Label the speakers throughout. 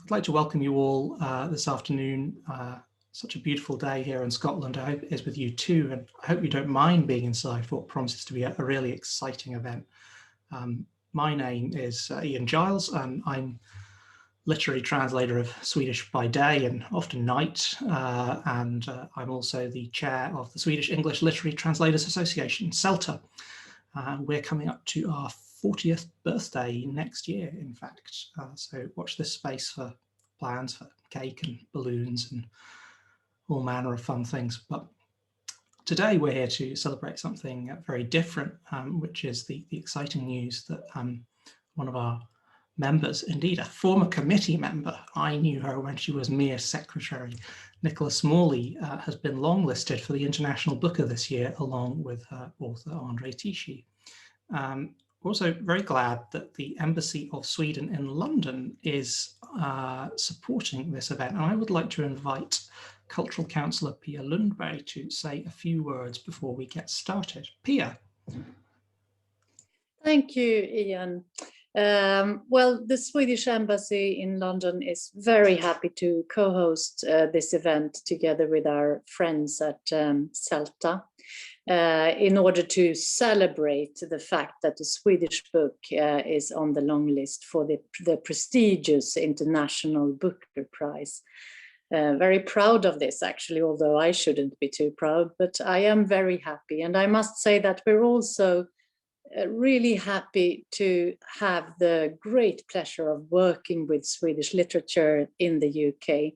Speaker 1: I'd like to welcome you all this afternoon. Such a beautiful day here in Scotland. I hope it is with you too, and I hope you don't mind being inside for what promises to be a really exciting event. My name is Ian Giles, and I'm literary translator of Swedish by day and often night, and I'm also the chair of the Swedish-English Literary Translators Association, SELTA. We're coming up to our 40th birthday next year, in fact. So watch this space for plans for cake and balloons and all manner of fun things. But today we're here to celebrate something very different, which is the exciting news that one of our members, indeed a former committee member, I knew her when she was mere secretary, Nichola Smalley, has been longlisted for the International Booker this year, along with her author Andrzej Tichý. We're also very glad that the Embassy of Sweden in London is supporting this event. And I would like to invite Cultural Councillor Pia Lundberg to say a few words before we get started. Pia.
Speaker 2: Thank you, Ian. Well, the Swedish Embassy in London is very happy to co-host this event together with our friends at SELTA in order to celebrate the fact that the Swedish book is on the long list for the prestigious International Booker Prize. Very proud of this, actually, although I shouldn't be too proud, but I am very happy. And I must say that we're also really happy to have the great pleasure of working with Swedish literature in the UK.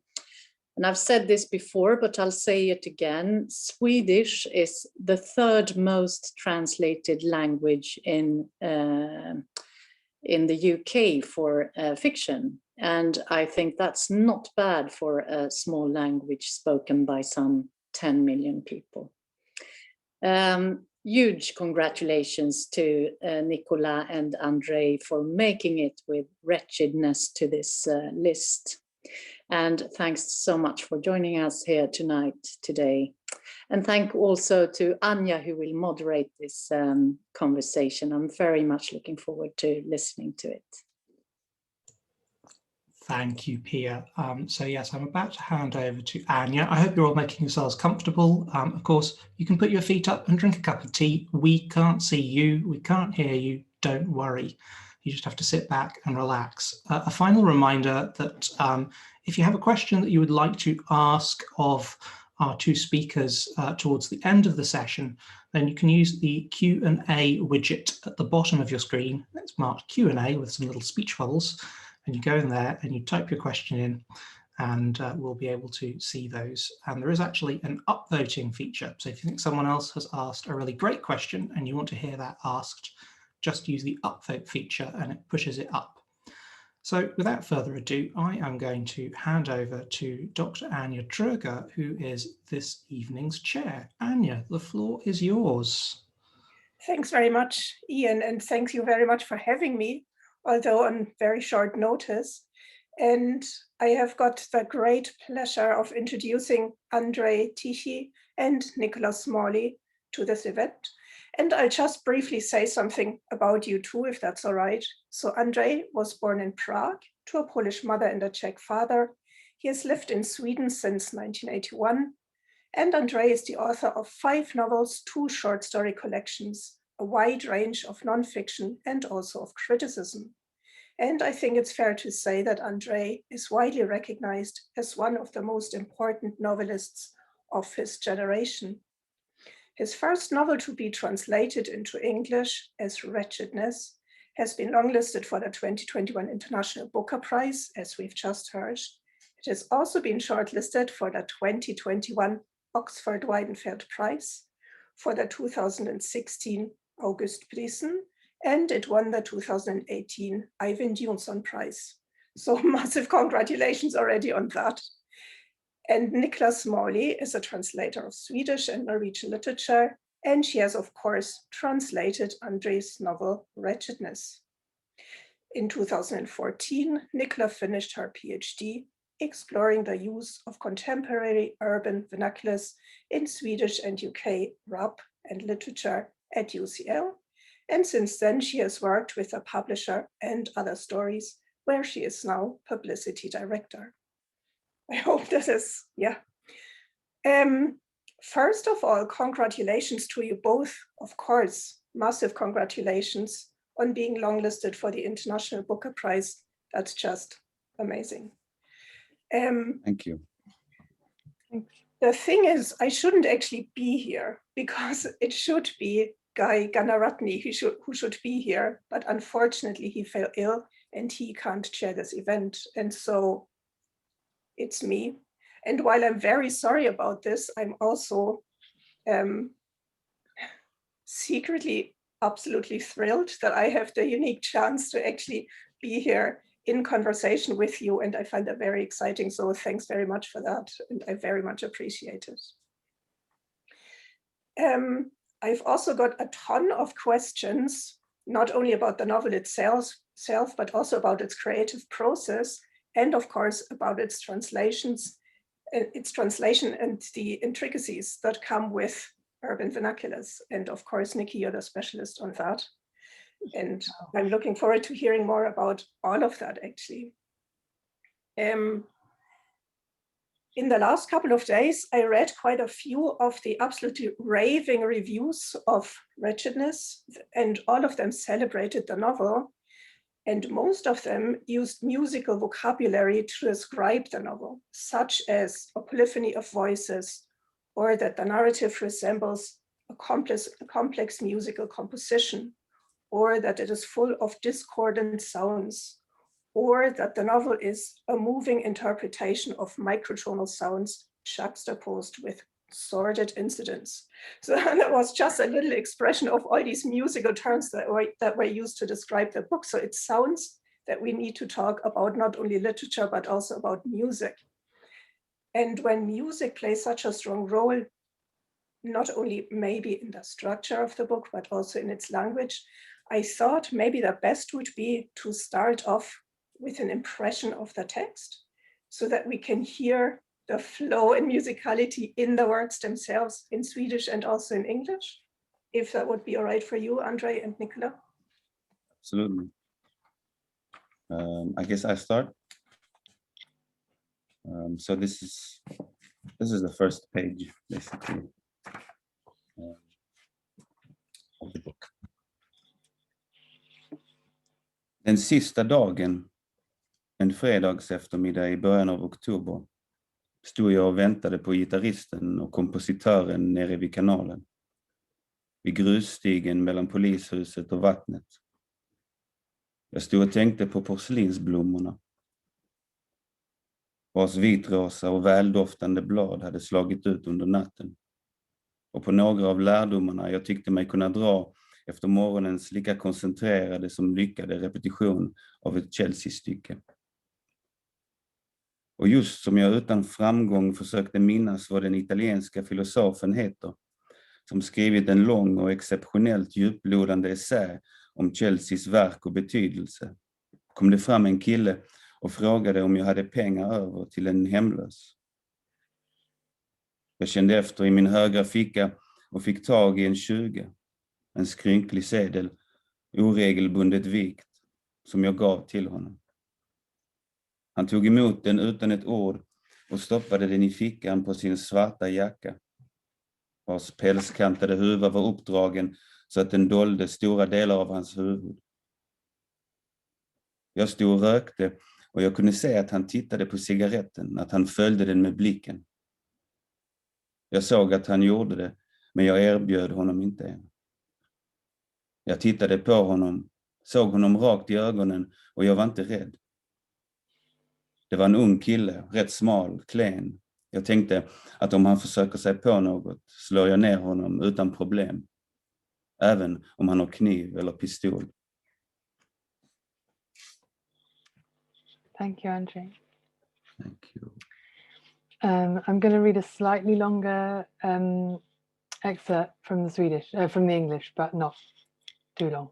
Speaker 2: And I've said this before, but I'll say it again. Swedish is the third most translated language in the UK for fiction. And I think that's not bad for a small language spoken by some 10 million people. Huge congratulations to Nichola and Andrzej for making it with Wretchedness to this list. And thanks so much for joining us here today. And thank also to Anja, who will moderate this conversation. I'm very much looking forward to listening to it.
Speaker 1: Thank you, Pia. So yes, I'm about to hand over to Anja. I hope you're all making yourselves comfortable. Of course, you can put your feet up and drink a cup of tea. We can't see you, we can't hear you, don't worry. You just have to sit back and relax. A final reminder that if you have a question that you would like to ask of our two speakers towards the end of the session, then you can use the Q&A widget at the bottom of your screen. It's marked Q&A with some little speech bubbles. And you go in there and you type your question in, and we'll be able to see those. And there is actually an upvoting feature. So if you think someone else has asked a really great question and you want to hear that asked, just use the upvote feature and it pushes it up. So without further ado, I am going to hand over to Dr. Anja Tröger, who is this evening's chair. Anja, the floor is yours.
Speaker 3: Thanks very much, Ian, and thank you very much for having me, although on very short notice. And I have got the great pleasure of introducing Andrzej Tichý and Nichola Smalley to this event. And I'll just briefly say something about you too, if that's all right. So Andrzej was born in Prague to a Polish mother and a Czech father. He has lived in Sweden since 1981. And Andrzej is the author of 5 novels, 2 short story collections, a wide range of nonfiction and also of criticism. And I think it's fair to say that Andrzej is widely recognized as one of the most important novelists of his generation. His first novel to be translated into English as Wretchedness has been longlisted for the 2021 International Booker Prize, as we've just heard. It has also been shortlisted for the 2021 Oxford Weidenfeld Prize, for the 2016 Augustprisen, and it won the 2018 Eyvind Jonsson Prize. So massive congratulations already on that. And Nichola Smalley is a translator of Swedish and Norwegian literature, and she has, of course, translated Andrzej's novel Wretchedness. In 2014, Nichola finished her PhD, exploring the use of contemporary urban vernaculars in Swedish and UK rap and literature at UCL. And since then, she has worked with a publisher and other stories where she is now publicity director. I hope this is, yeah. First of all, congratulations to you both, of course, massive congratulations on being longlisted for the International Booker Prize. That's just amazing.
Speaker 4: Thank you.
Speaker 2: Thanks.
Speaker 3: The thing is, I shouldn't actually be here because it should be Guy Ganaratne who should be here, but unfortunately he fell ill and he can't chair this event. And so it's me. And while I'm very sorry about this, I'm also secretly absolutely thrilled that I have the unique chance to actually be here in conversation with you. And I find that very exciting. So thanks very much for that. And I very much appreciate it. I've also got a ton of questions, not only about the novel itself, but also about its creative process, and of course about its translation and the intricacies that come with urban vernaculars. And of course, Nikki, you're the specialist on that. And I'm looking forward to hearing more about all of that, actually. In the last couple of days, I read quite a few of the absolutely raving reviews of Wretchedness, and all of them celebrated the novel. And most of them used musical vocabulary to describe the novel, such as a polyphony of voices, or that the narrative resembles a complex musical composition, or that it is full of discordant sounds, or that the novel is a moving interpretation of microtonal sounds juxtaposed with sordid incidents. So that was just a little expression of all these musical terms that were used to describe the book. So it sounds that we need to talk about not only literature, but also about music. And when music plays such a strong role, not only maybe in the structure of the book, but also in its language, I thought maybe the best would be to start off with an impression of the text so that we can hear the flow and musicality in the words themselves in Swedish and also in English, if that would be all right for you, Andrzej and Nichola.
Speaker 4: Absolutely. I guess I start. So this is the first page, basically, of the book. Den sista dagen, en fredags eftermiddag i början av oktober, stod jag och väntade på gitarristen och kompositören nere vid kanalen, vid grusstigen mellan polishuset och vattnet. Jag stod och tänkte på porslinsblommorna, vars vitrosa och väldoftande blad hade slagit ut under natten, och på några av lärdomarna jag tyckte mig kunna dra efter morgonens lika koncentrerade som lyckade repetition av ett Chelsea-stycke. Och just som jag utan framgång försökte minnas vad den italienska filosofen heter, som skrivit en lång och exceptionellt djuplodande essä om Chelseas verk och betydelse, kom det fram en kille och frågade om jag hade pengar över till en hemlös. Jag kände efter i min högra ficka och fick tag i en 20, en skrynklig sedel, oregelbundet vikt, som jag gav till honom. Han tog emot den utan ett ord och stoppade den i fickan på sin svarta jacka, vars pälskantade huva var uppdragen så att den dolde stora delar av hans huvud. Jag stod och rökte och jag kunde se att han tittade på cigaretten, att han följde den med blicken. Jag såg att han gjorde det, men jag erbjöd honom inte en. Jag tittade på honom, såg honom rakt i ögonen och jag var inte rädd. Det var en ung kille, rätt smal, klen. Jag tänkte att om han försöker sig på något slår jag ner honom utan problem. Även om han har kniv eller pistol.
Speaker 5: Thank you, Andrzej.
Speaker 4: Thank you.
Speaker 5: I'm going to read a slightly longer excerpt from the Swedish, from the English, but not too long.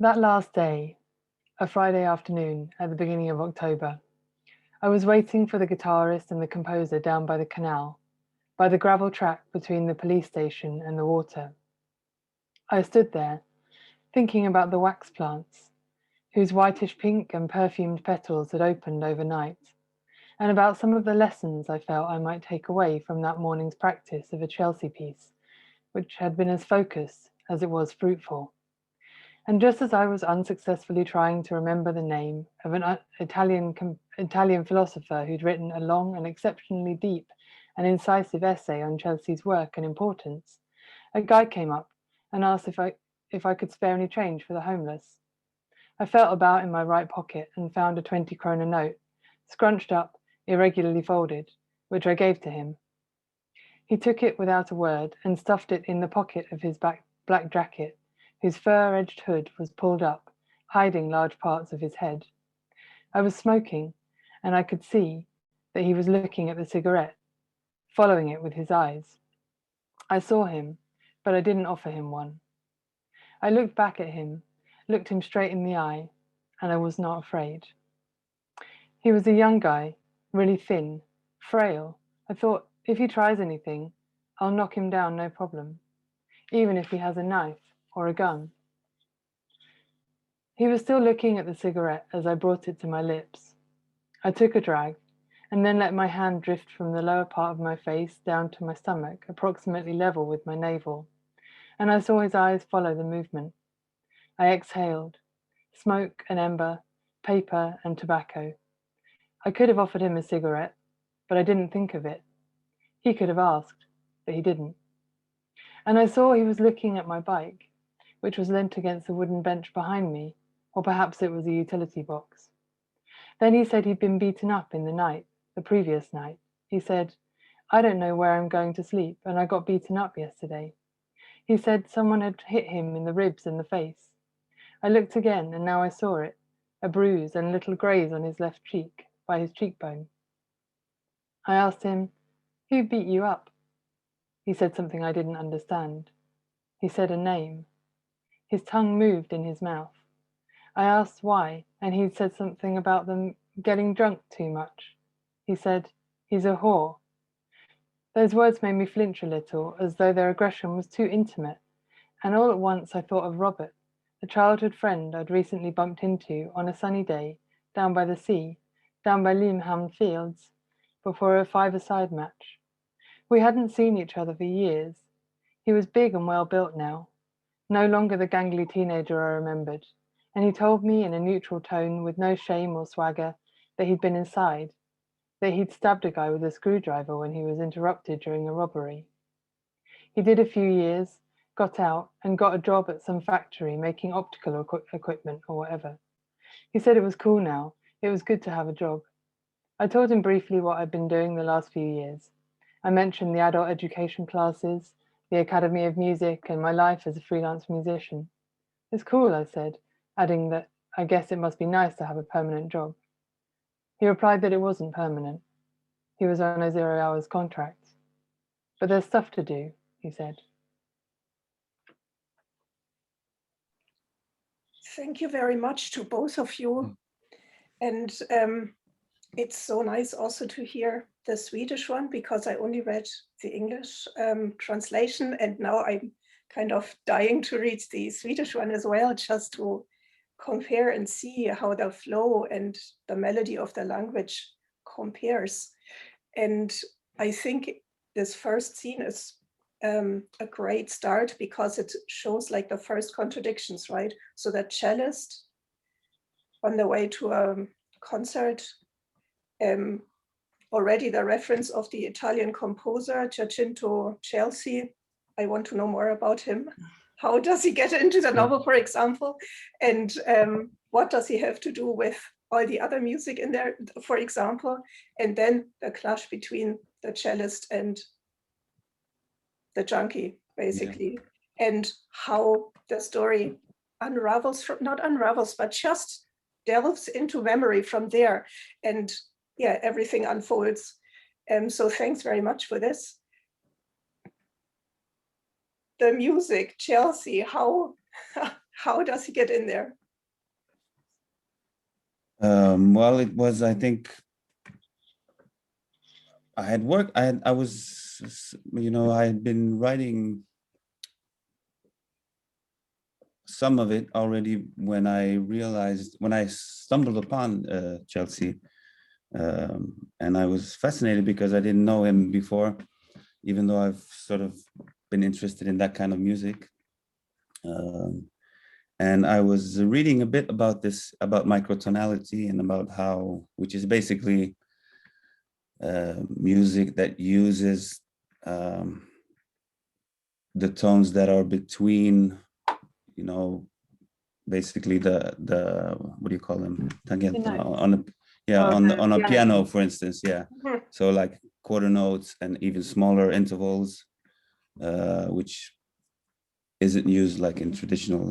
Speaker 5: That last day, a Friday afternoon at the beginning of October, I was waiting for the guitarist and the composer down by the canal, by the gravel track between the police station and the water. I stood there, thinking about the wax plants, whose whitish pink and perfumed petals had opened overnight, and about some of the lessons I felt I might take away from that morning's practice of a Chelsea piece, which had been as focused as it was fruitful. And just as I was unsuccessfully trying to remember the name of an Italian philosopher who'd written a long and exceptionally deep and incisive essay on Chelsea's work and importance, a guy came up and asked if I could spare any change for the homeless. I felt about in my right pocket and found a 20 krona note, scrunched up, irregularly folded, which I gave to him. He took it without a word and stuffed it in the pocket of his black jacket, whose fur-edged hood was pulled up, hiding large parts of his head. I was smoking, and I could see that he was looking at the cigarette, following it with his eyes. I saw him, but I didn't offer him one. I looked back at him, looked him straight in the eye, and I was not afraid. He was a young guy, really thin, frail. I thought, if he tries anything, I'll knock him down no problem, even if he has a knife or a gun. He was still looking at the cigarette as I brought it to my lips. I took a drag, and then let my hand drift from the lower part of my face down to my stomach, approximately level with my navel, and I saw his eyes follow the movement. I exhaled, smoke and ember, paper and tobacco. I could have offered him a cigarette, but I didn't think of it. He could have asked, but he didn't. And I saw he was looking at my bike, which was leant against the wooden bench behind me, or perhaps it was a utility box. Then he said he'd been beaten up in the night, the previous night. He said, I don't know where I'm going to sleep, and I got beaten up yesterday. He said someone had hit him in the ribs and the face. I looked again, and now I saw it, a bruise and a little graze on his left cheek, by his cheekbone. I asked him, who beat you up? He said something I didn't understand. He said a name. His tongue moved in his mouth. I asked why, and he'd said something about them getting drunk too much. He said, he's a whore. Those words made me flinch a little, as though their aggression was too intimate, and all at once I thought of Robert, a childhood friend I'd recently bumped into on a sunny day down by the sea, down by Limhamn Fields, before a five-a-side match. We hadn't seen each other for years. He was big and well-built now, no longer the gangly teenager I remembered, and he told me in a neutral tone with no shame or swagger that he'd been inside, that he'd stabbed a guy with a screwdriver when he was interrupted during a robbery. He did a few years, got out, and got a job at some factory making optical equipment or whatever. He said it was cool now, it was good to have a job. I told him briefly what I'd been doing the last few years. I mentioned the adult education classes, the Academy of Music, and my life as a freelance musician. It's cool, I said, adding that I guess it must be nice to have a permanent job. He replied that it wasn't permanent. He was on a 0 hours contract. But there's stuff to do, he said.
Speaker 3: Thank you very much to both of you. And it's so nice also to hear the Swedish one, because I only read the English translation, and now I'm kind of dying to read the Swedish one as well, just to compare and see how the flow and the melody of the language compares. And I think this first scene is a great start, because it shows like the first contradictions, right? So the cellist on the way to a concert, already the reference of the Italian composer Giacinto Chelsea. I want to know more about him. How does he get into the novel, for example? And what does he have to do with all the other music in there, for example? And then the clash between the cellist and the junkie, basically. Yeah. And how the story unravels, not unravels, but just delves into memory from there. And yeah, everything unfolds. So thanks very much for this. The music, Chelsea, how does he get in there?
Speaker 4: Well, it was, I think, I had been writing some of it already when I stumbled upon Chelsea, and I was fascinated because I didn't know him before, even though I've sort of been interested in that kind of music. And I was reading a bit about microtonality and about how, which is basically music that uses the tones that are between, you know, basically the what do you call them? Tangente on a piano, for instance. Yeah.
Speaker 3: Mhm.
Speaker 4: So like quarter notes and even smaller intervals, which isn't used like in traditional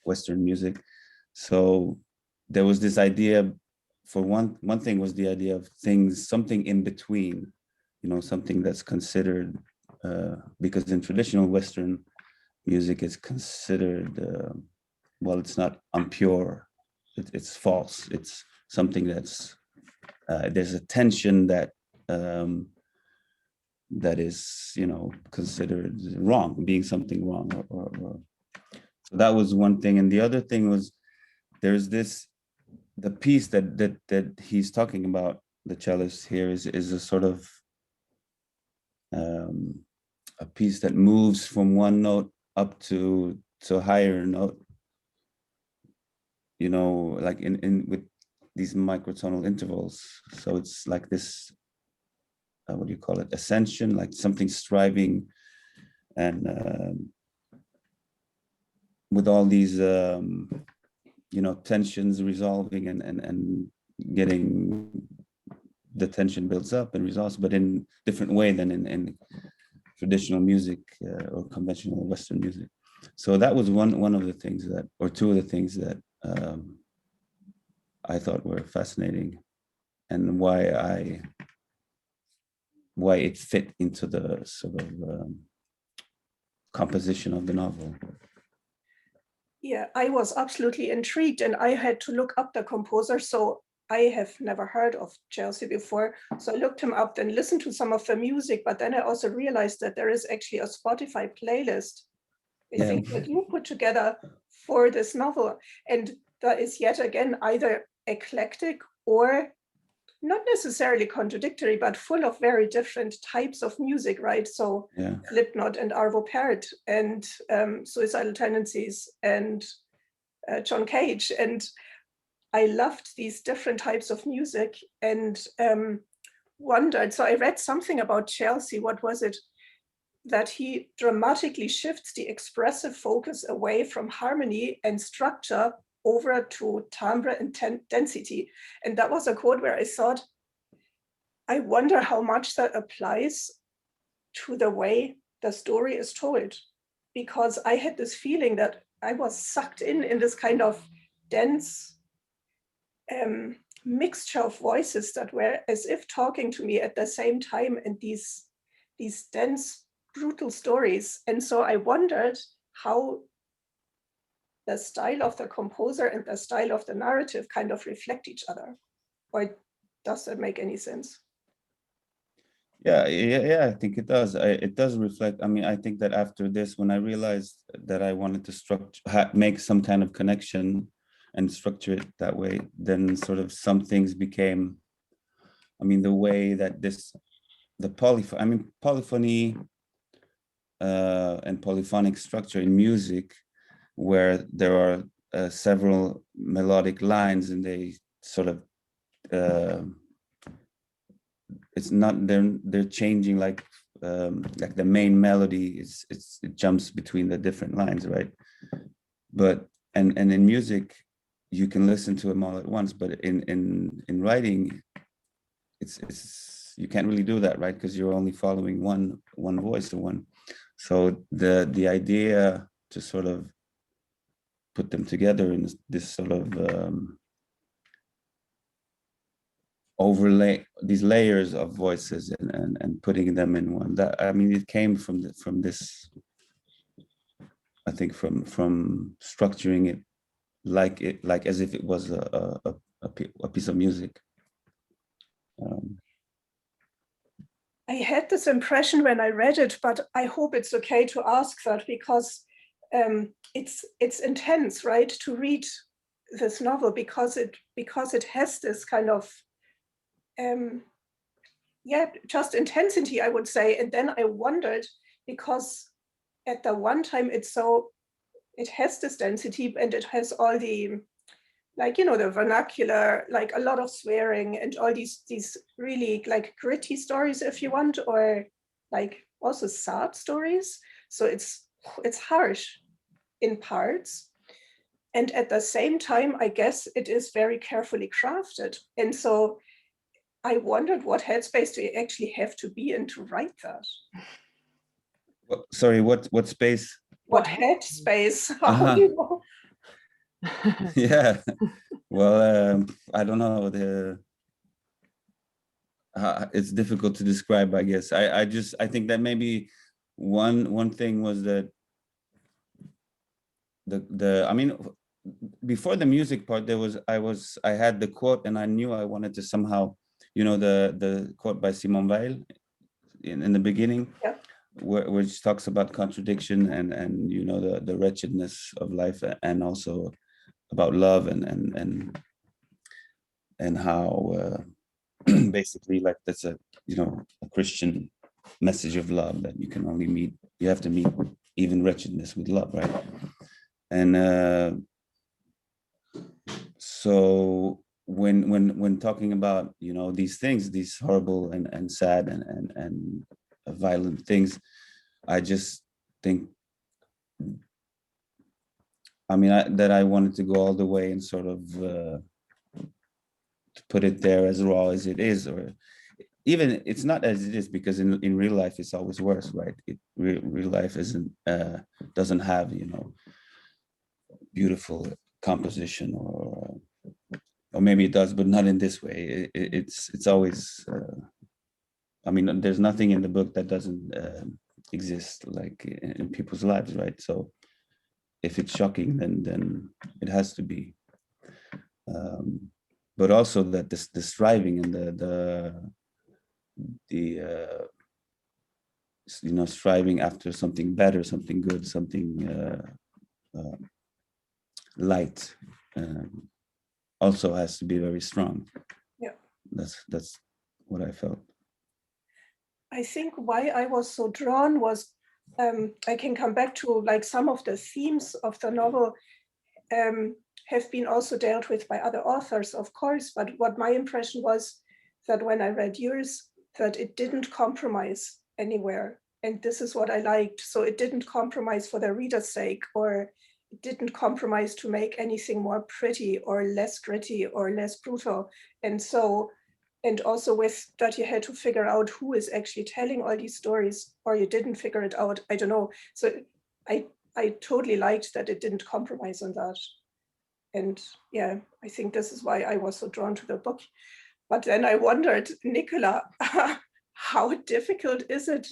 Speaker 4: Western music. So there was this idea, for one thing was the idea of something in between, you know, something that's considered, because in traditional Western music it's considered, well, it's not impure, it's false. It's something that's, there's a tension that that is, you know, considered wrong, being something wrong, or so that was one thing. And the other thing was, there's the piece that he's talking about, the cellist here, is a sort of a piece that moves from one note up to a higher note, you know, like in with these microtonal intervals. So it's like this, what do you call it, ascension, like something striving, and with all these you know, tensions resolving, and getting, the tension builds up and resolves, but in different way than in traditional music, or conventional Western music. So that was one of the things that, or two of the things that I thought were fascinating, and why it fit into the sort of composition of the novel.
Speaker 3: Yeah, I was absolutely intrigued, and I had to look up the composer. So I have never heard of Chelsea before. So I looked him up, then listened to some of the music, but then I also realized that there is actually a Spotify playlist, I think, that you put together for this novel. And that is yet again either eclectic or not necessarily contradictory, but full of very different types of music, right? So
Speaker 4: Yeah.
Speaker 3: Slipknot and Arvo Pärt and Suicidal Tendencies and John Cage. And I loved these different types of music, and wondered, so I read something about Chelsea, what was it? That he dramatically shifts the expressive focus away from harmony and structure over to timbre and density. And that was a quote where I thought, I wonder how much that applies to the way the story is told, because I had this feeling that I was sucked in this kind of dense mixture of voices that were as if talking to me at the same time, and these dense, brutal stories. And so I wondered how the style of the composer and the style of the narrative kind of reflect each other. Or does that make any sense?
Speaker 4: Yeah, I think it does. It does reflect. I mean, I think that after this, when I realized that I wanted to make some kind of connection and structure it that way, then sort of some things became, I mean, the way that polyphony and polyphonic structure in music, where there are several melodic lines, and they sort of, it's not, they're changing, like the main melody it jumps between the different lines, right? But and in music you can listen to them all at once, but in writing it's you can't really do that, right? Because you're only following one voice or one. So the idea to sort of put them together in this sort of overlay, these layers of voices, and putting them in one, that, I mean, it came from this, I think, from structuring it like as if it was a piece of music.
Speaker 3: I had this impression when I read it, but I hope it's okay to ask that, because it's intense, right, to read this novel because it has this kind of just intensity, I would say. And then I wondered, because at the one time it has this density and it has all the, like, you know, the vernacular, like a lot of swearing and all these really like gritty stories, if you want, or like also sad stories. So it's harsh in parts. And at the same time, I guess it is very carefully crafted. And so I wondered what headspace do you actually have to be in to write that?
Speaker 4: Sorry, what space?
Speaker 3: What headspace?
Speaker 4: Uh-huh.
Speaker 3: You know?
Speaker 4: Yeah. Well, I don't know. It's difficult to describe, I guess. I think that maybe one thing was that I mean, before the music part, I had the quote, and I knew I wanted to somehow, you know, the quote by Simone Weil in the beginning,
Speaker 3: yeah.
Speaker 4: which talks about contradiction and you know the wretchedness of life, and also about love and how basically, like, that's a, you know, a Christian message of love, that you can only meet, you have to meet even wretchedness with love, right? And so when talking about, you know, these things, these horrible and sad and violent things, I just think, I mean, that I wanted to go all the way and sort of to put it there as raw as it is, or even it's not as it is, because in real life it's always worse, right? Real life doesn't have, you know, beautiful composition, or maybe it does, but not in this way. It's always, I mean, there's nothing in the book that doesn't exist, like, in people's lives, right? So if it's shocking, then it has to be. But also that the striving and the you know, striving after something better, something good, something light, also has to be very strong.
Speaker 3: Yeah,
Speaker 4: that's what I felt.
Speaker 3: I think why I was so drawn was, I can come back to, like, some of the themes of the novel have been also dealt with by other authors, of course, but what my impression was, that when I read yours, that it didn't compromise anywhere. And this is what I liked. So it didn't compromise for the reader's sake, or it didn't compromise to make anything more pretty or less gritty or less brutal. And so, and also with that, you had to figure out who is actually telling all these stories, or you didn't figure it out, I don't know. So I totally liked that it didn't compromise on that. And yeah, I think this is why I was so drawn to the book. But then I wondered, Nichola, how difficult is it,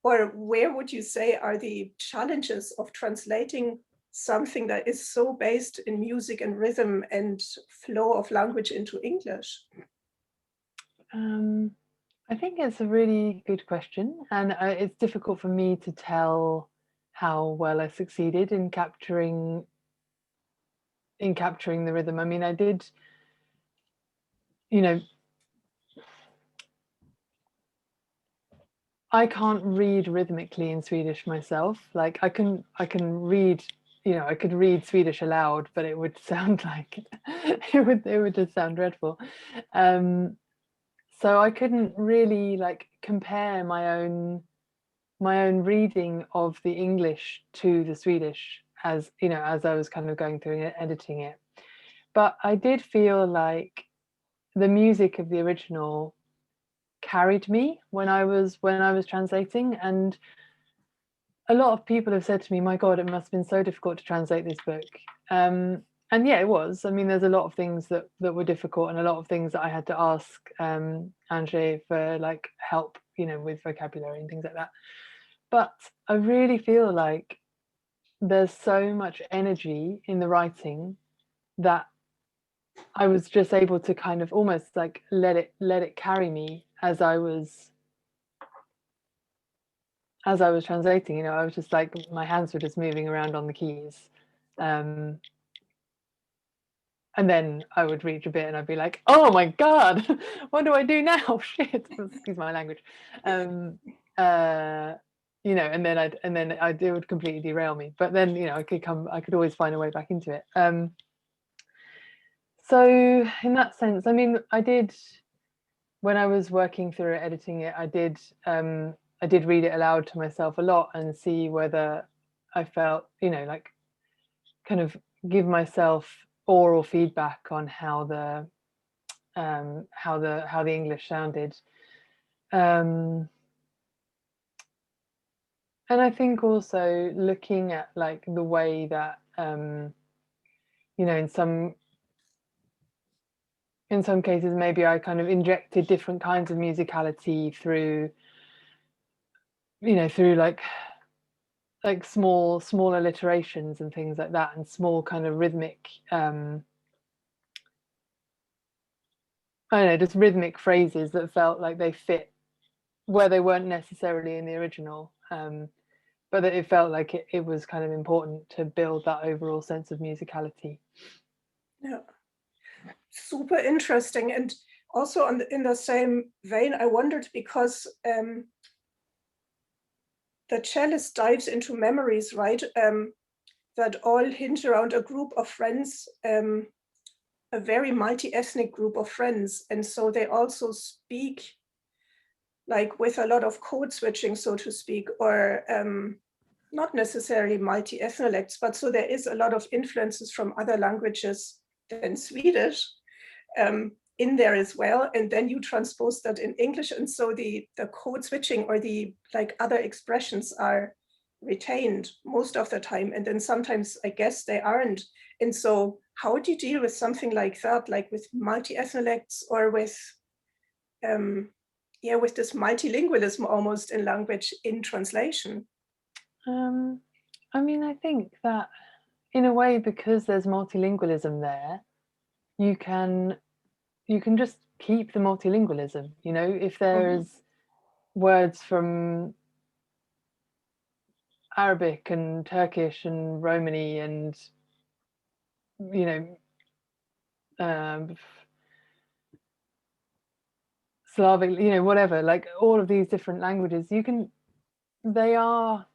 Speaker 3: or where would you say are the challenges of translating something that is so based in music and rhythm and flow of language into English?
Speaker 5: I think it's a really good question, and it's difficult for me to tell how well I succeeded in capturing the rhythm. I mean, I did, you know, I can't read rhythmically in Swedish myself. Like, I can read, you know, I could read Swedish aloud, but it would sound like it would just sound dreadful. So I couldn't really, like, compare my own reading of the English to the Swedish, as, you know, as I was kind of going through and editing it. But I did feel like the music of the original carried me when I was translating, and a lot of people have said to me, my God, it must have been so difficult to translate this book. And yeah, it was. I mean, there's a lot of things that were difficult, and a lot of things that I had to ask Andrzej for, like, help, you know, with vocabulary and things like that. But I really feel like there's so much energy in the writing that I was just able to kind of almost like let it carry me as I was as I was translating, I was just like, my hands were just moving around on the keys. And then I would reach a bit and I'd be like, oh my God, what do I do now? Shit, excuse my language. And then it would completely derail me. But then, I could always find a way back into it. So in that sense, I mean, I did, when I was working through it, editing it, I did read it aloud to myself a lot and see whether I felt, like kind of give myself oral feedback on how the English sounded, and I think also looking at like the way that in some cases maybe I kind of injected different kinds of musicality through like small alliterations and things like that, and small kind of rhythmic I don't know, just rhythmic phrases that felt like they fit where they weren't necessarily in the original, but that it felt like it was kind of important to build that overall sense of musicality.
Speaker 3: Yeah, super interesting. And also in the same vein, I wondered, because the cellist dives into memories, right? That all hinge around a group of friends, a very multi-ethnic group of friends. And so they also speak like with a lot of code switching, so to speak, or not necessarily multi-ethnolects, but so there is a lot of influences from other languages than Swedish in there as well. And then you transpose that in English. And so the code switching or the like other expressions are retained most of the time. And then sometimes I guess they aren't. And so how do you deal with something like that, like with multi-ethnolects or with this multilingualism almost in language in translation?
Speaker 5: I mean, I think that in a way, because there's multilingualism there, you can just keep the multilingualism. If there's words from Arabic and Turkish and Romani and Slavic, whatever, like all of these different languages, they're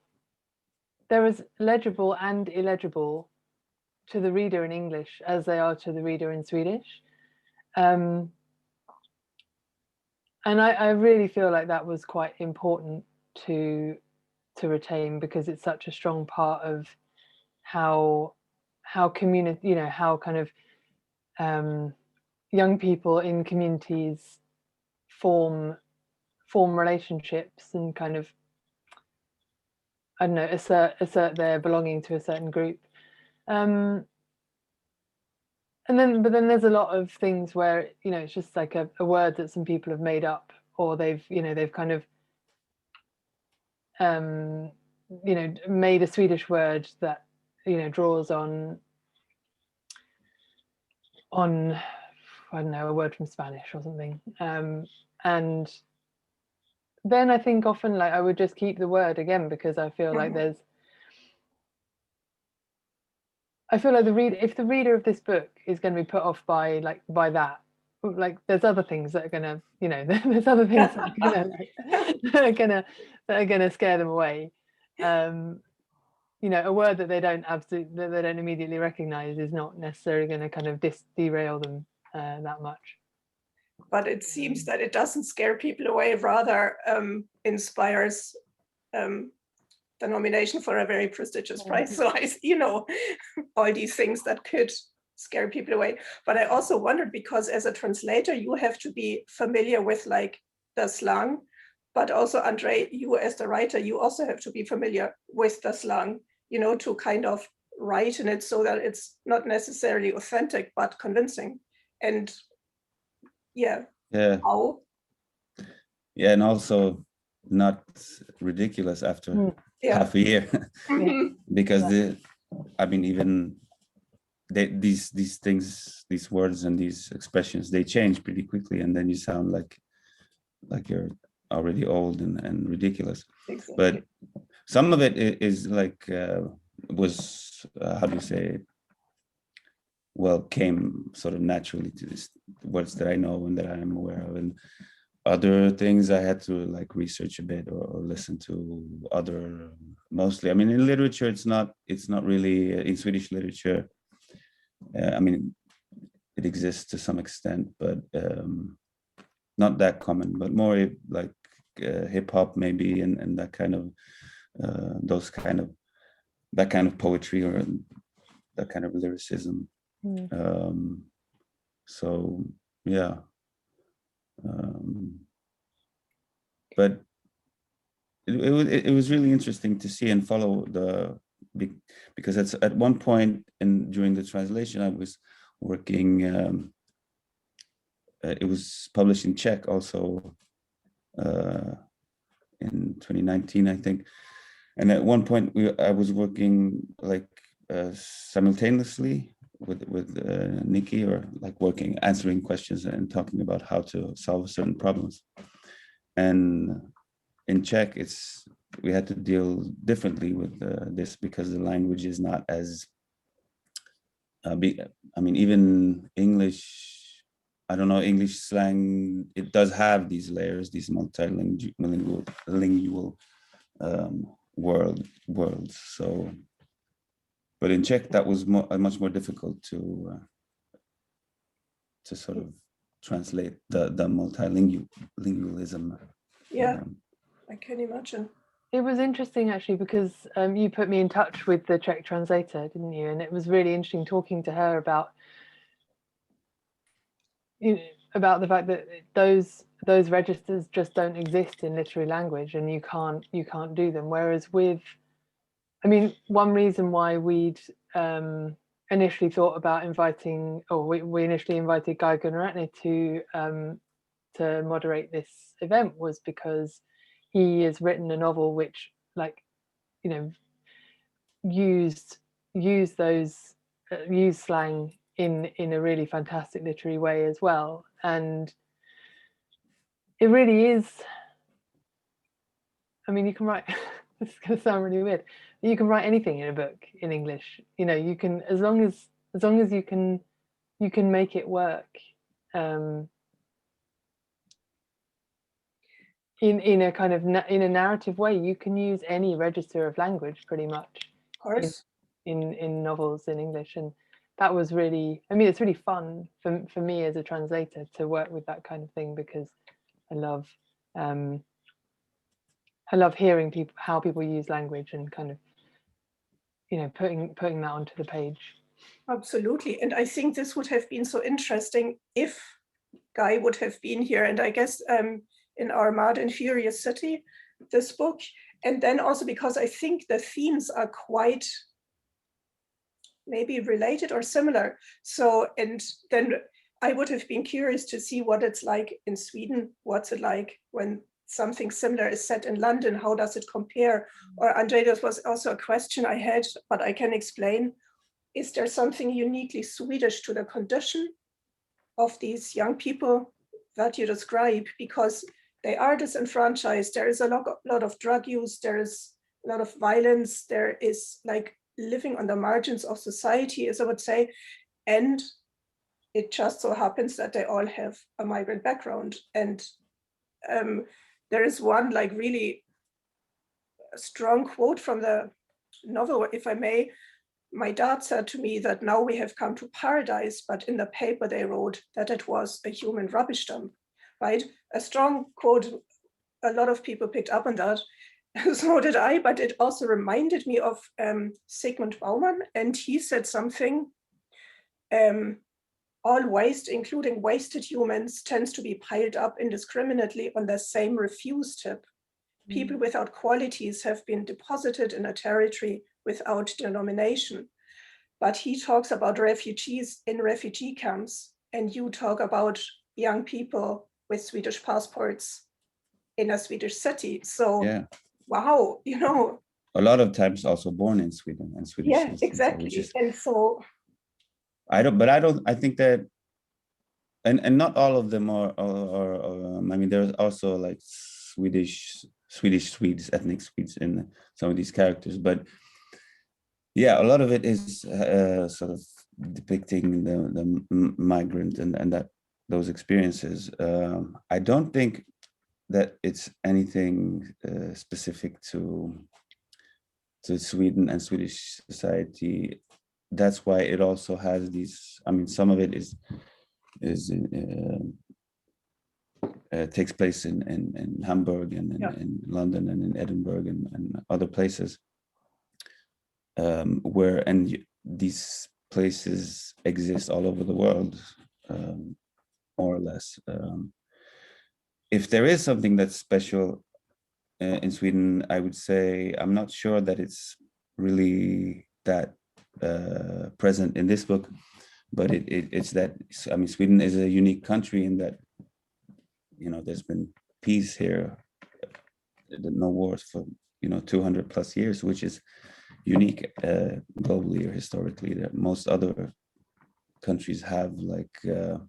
Speaker 5: as legible and illegible to the reader in English as they are to the reader in Swedish. And I really feel like that was quite important to retain, because it's such a strong part of how community, how kind of young people in communities form relationships and kind of, I don't know, assert their belonging to a certain group. But then there's a lot of things where it's just like a word that some people have made up, or they've kind of made a Swedish word that draws on I don't know, a word from Spanish or something, and then I think often like I would just keep the word again, because I feel like if the reader of this book is going to be put off by that, like there's other things that are going to, there's other things that are going to scare them away. A word that they don't immediately recognize is not necessarily going to kind of derail them that much.
Speaker 3: But it seems that it doesn't scare people away, rather inspires the nomination for a very prestigious prize. So all these things that could scare people away. But I also wondered, because as a translator, you have to be familiar with like the slang, but also Andrzej, you as the writer, you also have to be familiar with the slang, to kind of write in it so that it's not necessarily authentic, but convincing. And how?
Speaker 4: Yeah, and also not ridiculous after half a year. Because even these things, these words and these expressions, they change pretty quickly, and then you sound like you're already old and ridiculous.
Speaker 3: Exactly.
Speaker 4: But some of it is like was how do you say it? Well, came sort of naturally to this words that I know and that I'm aware of, and other things I had to like research a bit or listen to other. Mostly, I mean, in literature, it's not really in Swedish literature. I mean, it exists to some extent, but not that common. But more like hip hop, maybe, and that kind of that kind of poetry or that kind of lyricism. So yeah, but it was really interesting to see and follow because it's at one point during the translation I was working. It was published in Czech also in 2019, I think. And at one point I was working like simultaneously with Nikki, or like answering questions and talking about how to solve certain problems. And in Czech, we had to deal differently with this because the language is not as big. I mean, even English, I don't know, English slang, it does have these layers, these multilingual worlds. So, but in Czech, that was much more difficult to sort of translate the multilingualism.
Speaker 3: Yeah, I can imagine.
Speaker 5: It was interesting actually because you put me in touch with the Czech translator, didn't you? And it was really interesting talking to her about the fact that those registers just don't exist in literary language, and you can't do them. Whereas I mean, one reason why we'd initially thought about inviting, or we initially invited Guy Gunnaratne to moderate this event was because he has written a novel which, like, you know, used slang in a really fantastic literary way as well. And it really is, I mean, you can write this is going to sound really weird, you can write anything in a book in English. You know, you can, as long as you can make it work in a kind of in a narrative way. You can use any register of language pretty much.
Speaker 3: Of course.
Speaker 5: In novels in English. And that was really, I mean, it's really fun for me as a translator to work with that kind of thing, because I love hearing how people use language and kind of, you know, putting that onto the page.
Speaker 3: Absolutely. And I think this would have been so interesting if Guy would have been here. And I guess in our Mad and Furious City, this book, and then also because I think the themes are quite maybe related or similar. So, and then I would have been curious to see what it's like in Sweden. What's it like when something similar is set in London? How does it compare? Or Andrzej, this was also a question I had, but I can explain. Is there something uniquely Swedish to the condition of these young people that you describe? Because they are disenfranchised. There is a lot of drug use. There is a lot of violence. There is like living on the margins of society, as I would say. And it just so happens that they all have a migrant background. And there is one like really strong quote from the novel, if I may. My dad said to me that now we have come to paradise, but in the paper they wrote that it was a human rubbish dump, right? A strong quote. A lot of people picked up on that. So did I, but it also reminded me of Zygmunt Bauman, and he said something, all waste, including wasted humans, tends to be piled up indiscriminately on the same refuse tip. People without qualities have been deposited in a territory without denomination. But he talks about refugees in refugee camps, and you talk about young people with Swedish passports in a Swedish city. So, yeah. Wow, you know.
Speaker 4: A lot of times also born in Sweden and Swedish.
Speaker 3: Yeah, exactly. And so.
Speaker 4: I think that, and not all of them are I mean, there's also like Swedish Swedes, ethnic Swedes in some of these characters. But yeah, a lot of it is sort of depicting the migrant and those experiences. I don't think that it's anything specific to Sweden and Swedish society. That's why it also has these. I mean, some of it takes place in Hamburg and in London and in Edinburgh and other places, where these places exist all over the world, more or less. If there is something that's special in Sweden, I would say I'm not sure that it's really that present in this book, but it's that, I mean, Sweden is a unique country in that, you know, there's been peace here, no wars for 200 plus years, which is unique globally or historically. That most other countries have like a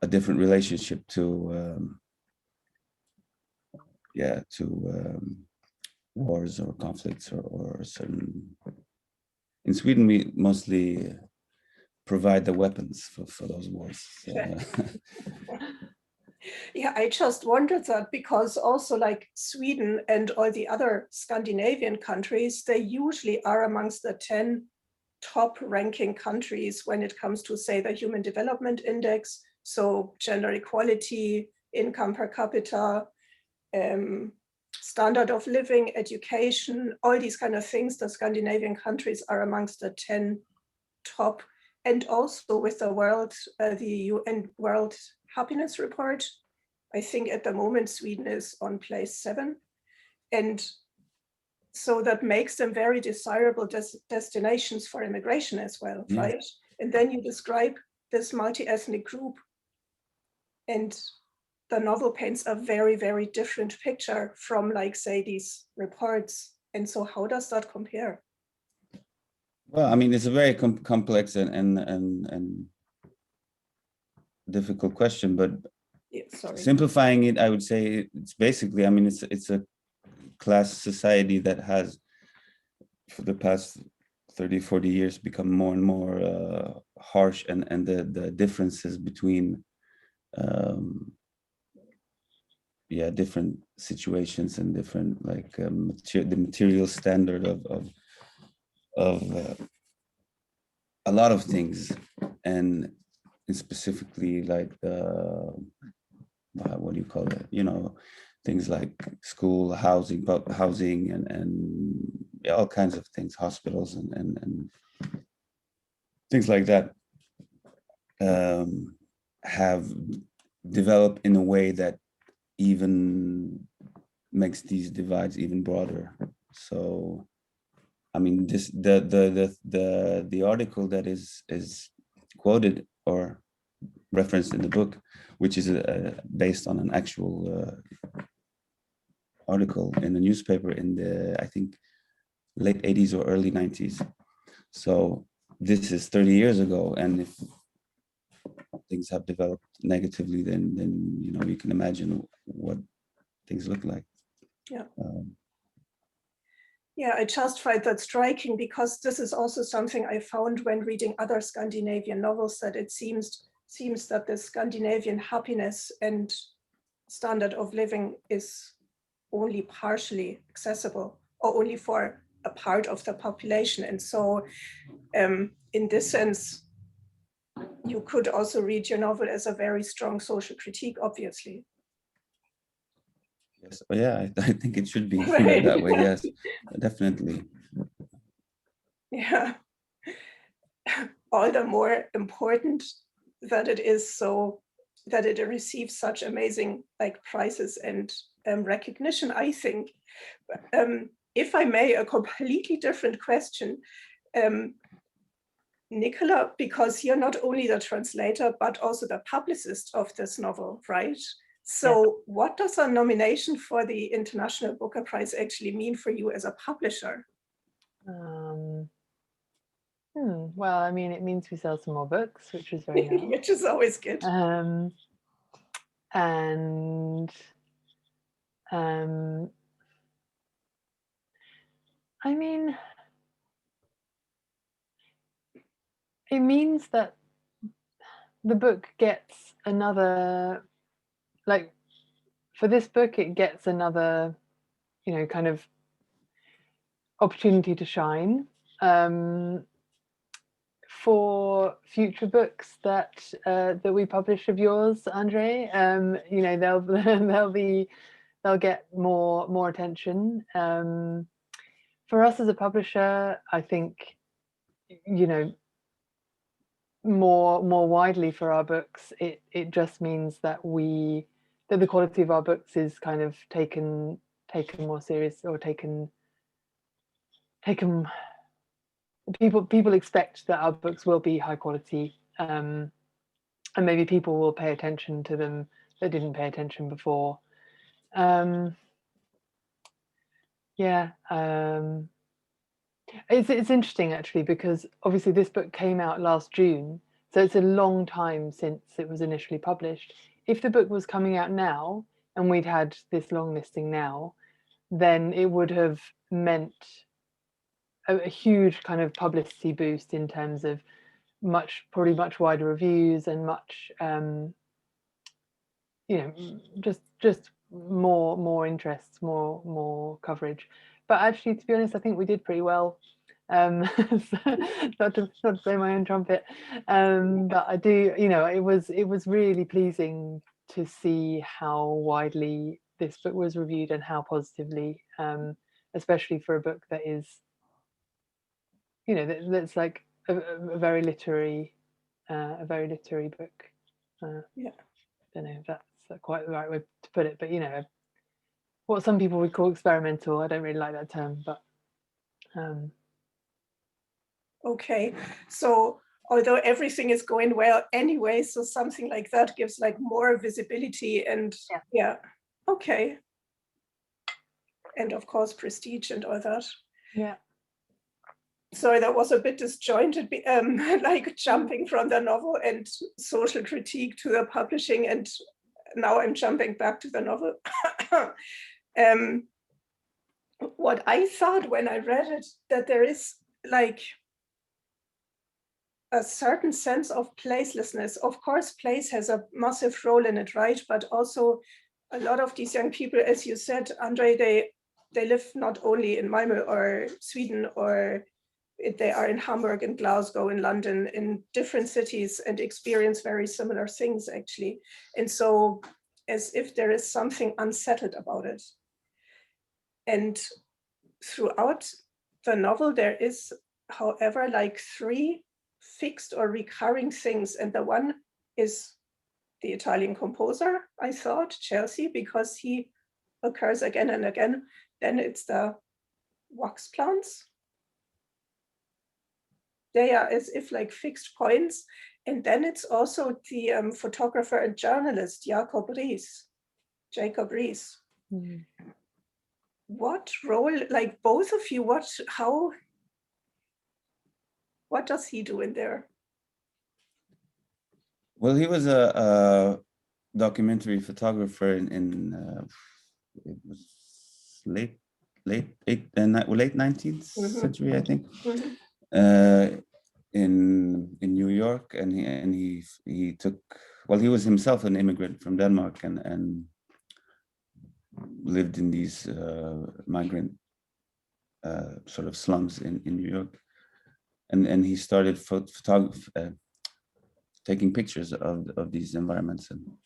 Speaker 4: different relationship to wars or conflicts or certain. In Sweden, we mostly provide the weapons for those wars. So,
Speaker 3: yeah, I just wondered that because also like Sweden and all the other Scandinavian countries, they usually are amongst the 10 top ranking countries when it comes to, say, the Human Development Index. So gender equality, income per capita, standard of living, education, all these kind of things. The Scandinavian countries are amongst the 10 top. And also with the UN World Happiness Report, I think at the moment Sweden is on place 7. And so that makes them very desirable destinations for immigration as well, right? And then you describe this multi-ethnic group, and the novel paints a very, very different picture from, like, say, these reports. And so how does that compare?
Speaker 4: Well, I mean, it's a very complex and difficult question, but simplifying it, I would say it's basically, I mean, it's a class society that has, for the past 30, 40 years, become more and more harsh, and the differences between different situations and different, like, the material standard of a lot of things, and specifically like what do you call it? Things like school, housing and all kinds of things, hospitals and things like that, have developed in a way that even makes these divides even broader. So, I mean, the article that is quoted or referenced in the book, which is based on an actual article in the newspaper in the, I think, late 80s or early 90s. So this is 30 years ago, and if things have developed negatively, then you can imagine what things look like.
Speaker 3: Yeah. Yeah, I just find that striking, because this is also something I found when reading other Scandinavian novels, that it seems that the Scandinavian happiness and standard of living is only partially accessible, or only for a part of the population. And so in this sense, you could also read your novel as a very strong social critique, obviously.
Speaker 4: Yes, yeah, I think it should be right. That way, yes, definitely.
Speaker 3: Yeah, all the more important that it is so that it receives such amazing, like, prizes and recognition, I think. If I may, a completely different question. Nichola, because you're not only the translator, but also the publicist of this novel, right? So what does a nomination for the International Booker Prize actually mean for you as a publisher?
Speaker 5: Well, I mean, it means we sell some more books, which is very nice.
Speaker 3: Which is always good.
Speaker 5: And I mean, it means that the book gets another, like, for this book, it gets another, you know, kind of opportunity to shine. For future books that that we publish of yours, Andrzej, you know, they'll get more attention. For us as a publisher, I think, you know, more widely for our books, it just means that that the quality of our books is kind of taken more serious, or taken people expect that our books will be high quality, and maybe people will pay attention to them that didn't pay attention before. It's interesting actually, because obviously this book came out last June, so it's a long time since it was initially published. If the book was coming out now and we'd had this long listing now, then it would have meant a huge kind of publicity boost in terms of probably much wider reviews and much you know, just more interest, more coverage. But actually, to be honest, I think we did pretty well. Not to blow my own trumpet, but I do, you know, it was really pleasing to see how widely this book was reviewed and how positively, especially for a book that is, you know, that's like a very literary book. Yeah, I don't know if that's quite the right way to put it, but you know, what some people would call experimental. I don't really like that term, but
Speaker 3: okay, so although everything is going well anyway, so something like that gives like more visibility and yeah, okay, and of course prestige and all that.
Speaker 5: Yeah.
Speaker 3: So that was a bit disjointed, like jumping from the novel and social critique to the publishing, and now I'm jumping back to the novel. What I thought when I read it, that there is like a certain sense of placelessness. Of course, place has a massive role in it, right? But also a lot of these young people, as you said, Andrzej, they live not only in Malmö or Sweden, or they are in Hamburg, in Glasgow, in London, in different cities, and experience very similar things actually. And so as if there is something unsettled about it. And throughout the novel, there is, however, like 3 fixed or recurring things. And the one is the Italian composer, I thought, Chelsea, because he occurs again and again. Then it's the wax plants. They are as if like fixed points. And then it's also the photographer and journalist, Jacob Riis. Mm. What role, like both of you, what does he do in there?
Speaker 4: Well, he was a documentary photographer in it was late 19th century, I think, in New York, and he took, well, he was himself an immigrant from Denmark and lived in these migrant sort of slums in New York, and he started taking pictures of these environments, and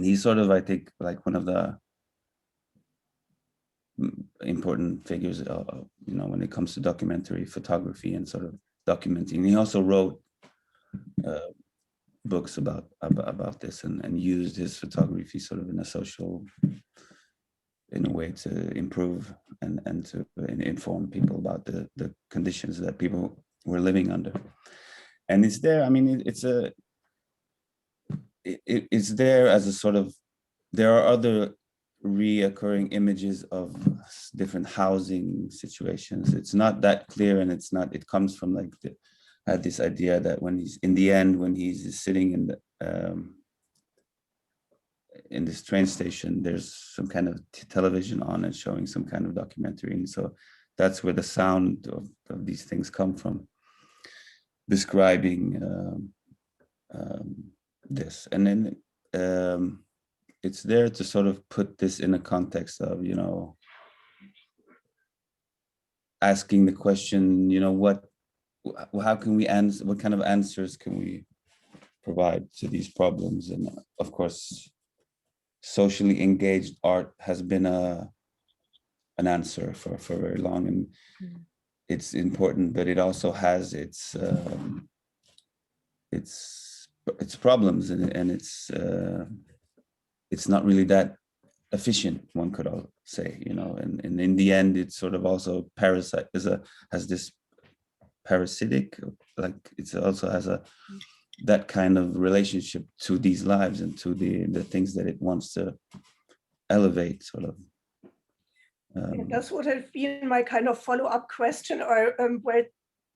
Speaker 4: he's sort of, I think, like one of the important figures, you know, when it comes to documentary photography and sort of documenting. He also wrote books about this and used his photography sort of in a way to improve and to inform people about the conditions that people were living under. And it's there, I mean, it's there as a sort of, there are other reoccurring images of different housing situations. It's not that clear, and it comes from like I had this idea that when he's in the end, when he's sitting in this train station, there's some kind of television on and showing some kind of documentary. And so that's where the sound of these things come from, describing this. And then it's there to sort of put this in a context of, you know, asking the question, you know, how can we answer, what kind of answers can we provide to these problems? And of course, socially engaged art has been an answer for very long, and it's important, but it also has its problems, and it's not really that efficient, one could all say, you know, and in the end, it's sort of also has this parasitic, like it also has that kind of relationship to these lives and to the things that it wants to elevate, sort of.
Speaker 3: That would have been my kind of follow-up question, or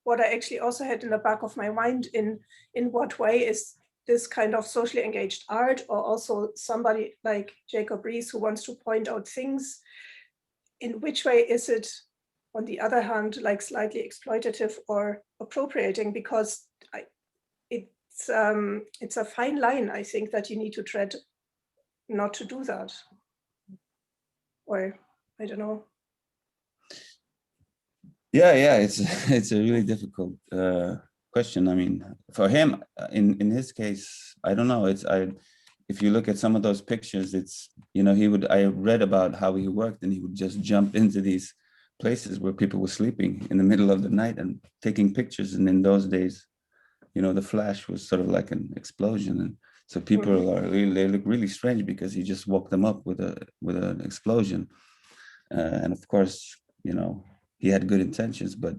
Speaker 3: what I actually also had in the back of my mind, in what way is this kind of socially engaged art, or also somebody like Jacob Riis who wants to point out things, in which way is it, on the other hand, like slightly exploitative or appropriating? Because it's a fine line, I think, that you need to tread not to do that. Or I don't know.
Speaker 4: Yeah, it's a really difficult question. I mean, for him, in his case, I don't know. If you look at some of those pictures, it's, you know, I read about how he worked, and he would just jump into these places where people were sleeping in the middle of the night and taking pictures. And in those days, you know, the flash was sort of like an explosion, and so people they look really strange because he just woke them up with an explosion. And of course, you know, he had good intentions, but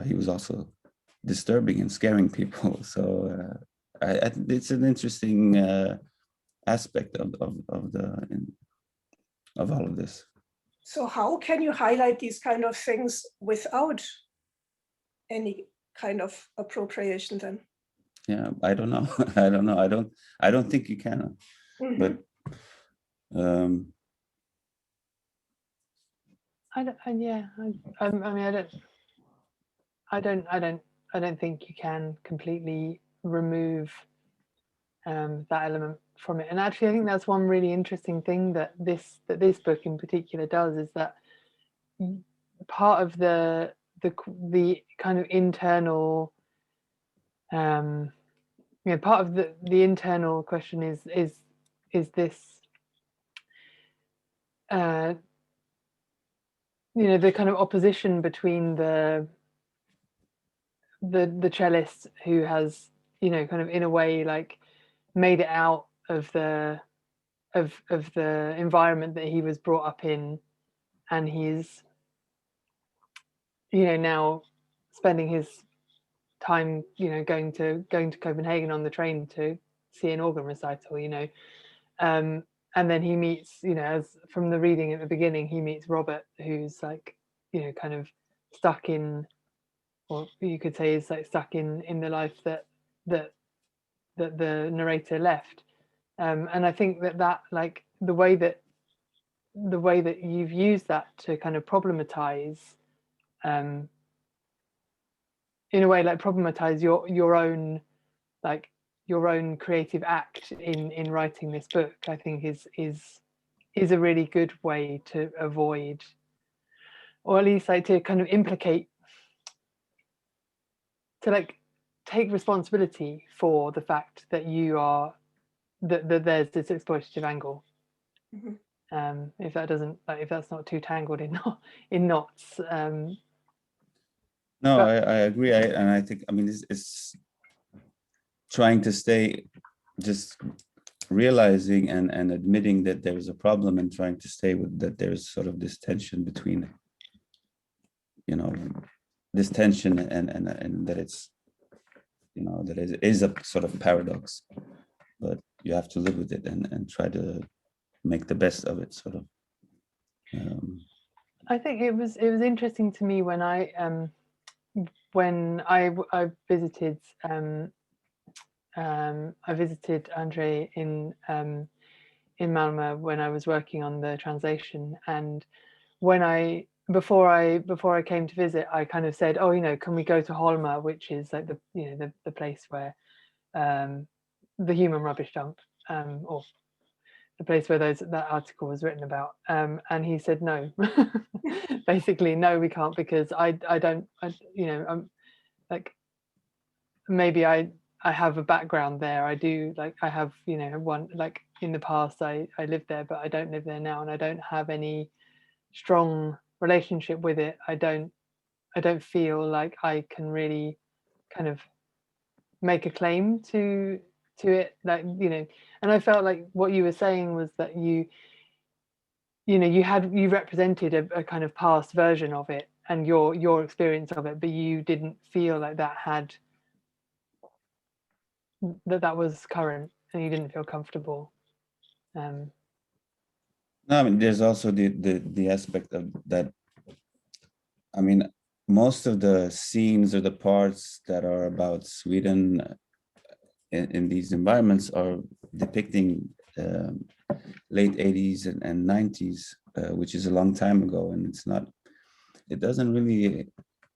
Speaker 4: he was also disturbing and scaring people. So it's an interesting aspect of all of this. So
Speaker 3: how can you highlight these kind of things without any kind of appropriation then?
Speaker 4: Yeah, I don't know. I don't think you can. But
Speaker 5: I don't think you can completely remove that element from it. And actually, I think that's one really interesting thing that this book in particular does, is that part of the kind of internal, part of the internal question is this, the kind of opposition between the cellist who has, kind of in a way like made it out of the environment that he was brought up in, and he's now spending his time going to Copenhagen on the train to see an organ recital, and then he meets, as from the reading at the beginning, he meets Robert, who's like, kind of stuck in, or you could say is like stuck in the life that the narrator left. And I think that like the way that you've used that to kind of problematize, in a way, like problematize your own creative act in writing this book, I think is a really good way to avoid, or at least like to kind of implicate, to like take responsibility for the fact that you are that there's this exploitative angle. If that's not too tangled in knots.
Speaker 4: No, I agree. I think, I mean, it's trying to stay, just realizing and admitting that there is a problem, and trying to stay with that. There's sort of this tension between, this tension and that it's, that it is a sort of paradox, but you have to live with it and try to make the best of it, sort of.
Speaker 5: I think it was interesting to me when I visited Andrzej Malmö when I was working on the translation, and when before I came to visit, I kind of said, oh, you know, can we go to Holma, which is like the place where the human rubbish dump, or the place where that article was written about, and he said no. Basically, no, we can't, because I don't, you know, I'm like, maybe I have a background there. I do, like, I have, you know, one, like in the past I lived there, but I don't live there now, and I don't have any strong relationship with it. I don't feel like I can really kind of make a claim to it, like, you know. And I felt like what you were saying was that you know, you represented a kind of past version of it and your experience of it, but you didn't feel like that was current, and you didn't feel comfortable.
Speaker 4: No, I mean, there's also the aspect of that. I mean, most of the scenes or the parts that are about Sweden in these environments are depicting late 80s and 90s, which is a long time ago, and it doesn't really,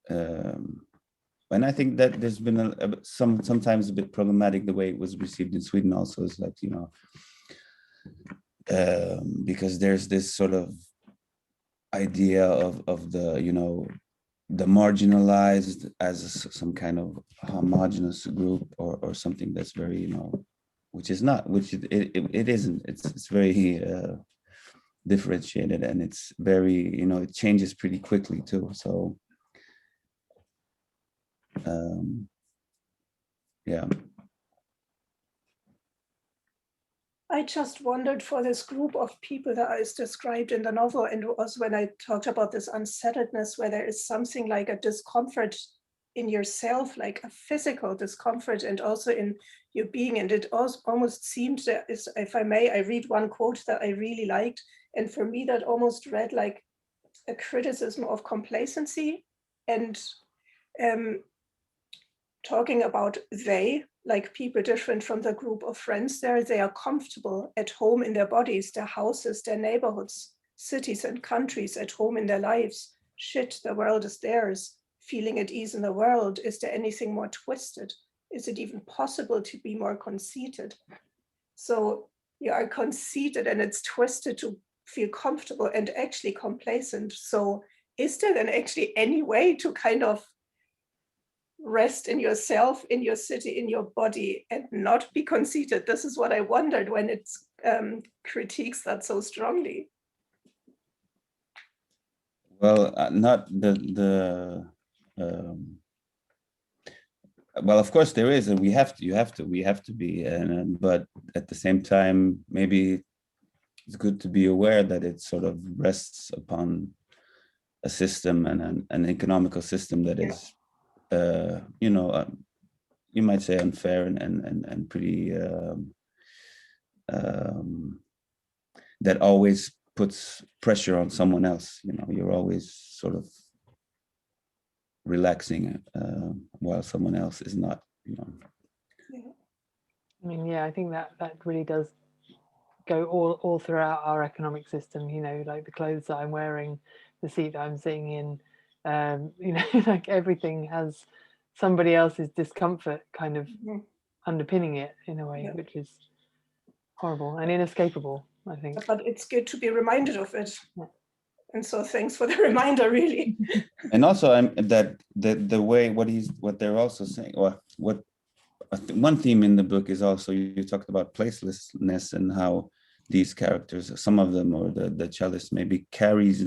Speaker 4: and I think that there's been sometimes a bit problematic the way it was received in Sweden also. Is like, you know, because there's this sort of idea of the, you know, the marginalized as some kind of homogenous group or something that's very, you know, which is not, which it isn't. It's very differentiated, and it's very, you know, it changes pretty quickly too. So yeah.
Speaker 3: I just wondered for this group of people that is described in the novel, and also when I talked about this unsettledness, where there is something like a discomfort in yourself, like a physical discomfort, and also in your being. And it almost seemed, if I may, I read one quote that I really liked, and for me that almost read like a criticism of complacency, and talking about they, like people different from the group of friends there, they are comfortable at home in their bodies, their houses, their neighborhoods, cities and countries, at home in their lives. Shit, the world is theirs. Feeling at ease in the world. Is there anything more twisted? Is it even possible to be more conceited? So you are conceited and it's twisted to feel comfortable and actually complacent. So is there then actually any way to kind of rest in yourself, in your city, in your body, and not be conceited? This is what I wondered when it critiques that so strongly.
Speaker 4: Well, not well, of course there is, and we have to be, but at the same time, maybe it's good to be aware that it sort of rests upon a system and an economical system that is, you know, you might say unfair and pretty, that always puts pressure on someone else. You know, you're always sort of relaxing while someone else is not, you know.
Speaker 5: I mean, yeah, I think that really does go all throughout our economic system, you know, like the clothes that I'm wearing, the seat that I'm sitting in, you know, like everything has somebody else's discomfort kind of underpinning it in a way, which is horrible and inescapable, I think.
Speaker 3: But it's good to be reminded of it. Yeah. And so thanks for the reminder, really.
Speaker 4: And also that the way what they're also saying, or what one theme in the book is also, you talked about placelessness and how these characters, some of them, or the cellist maybe carries,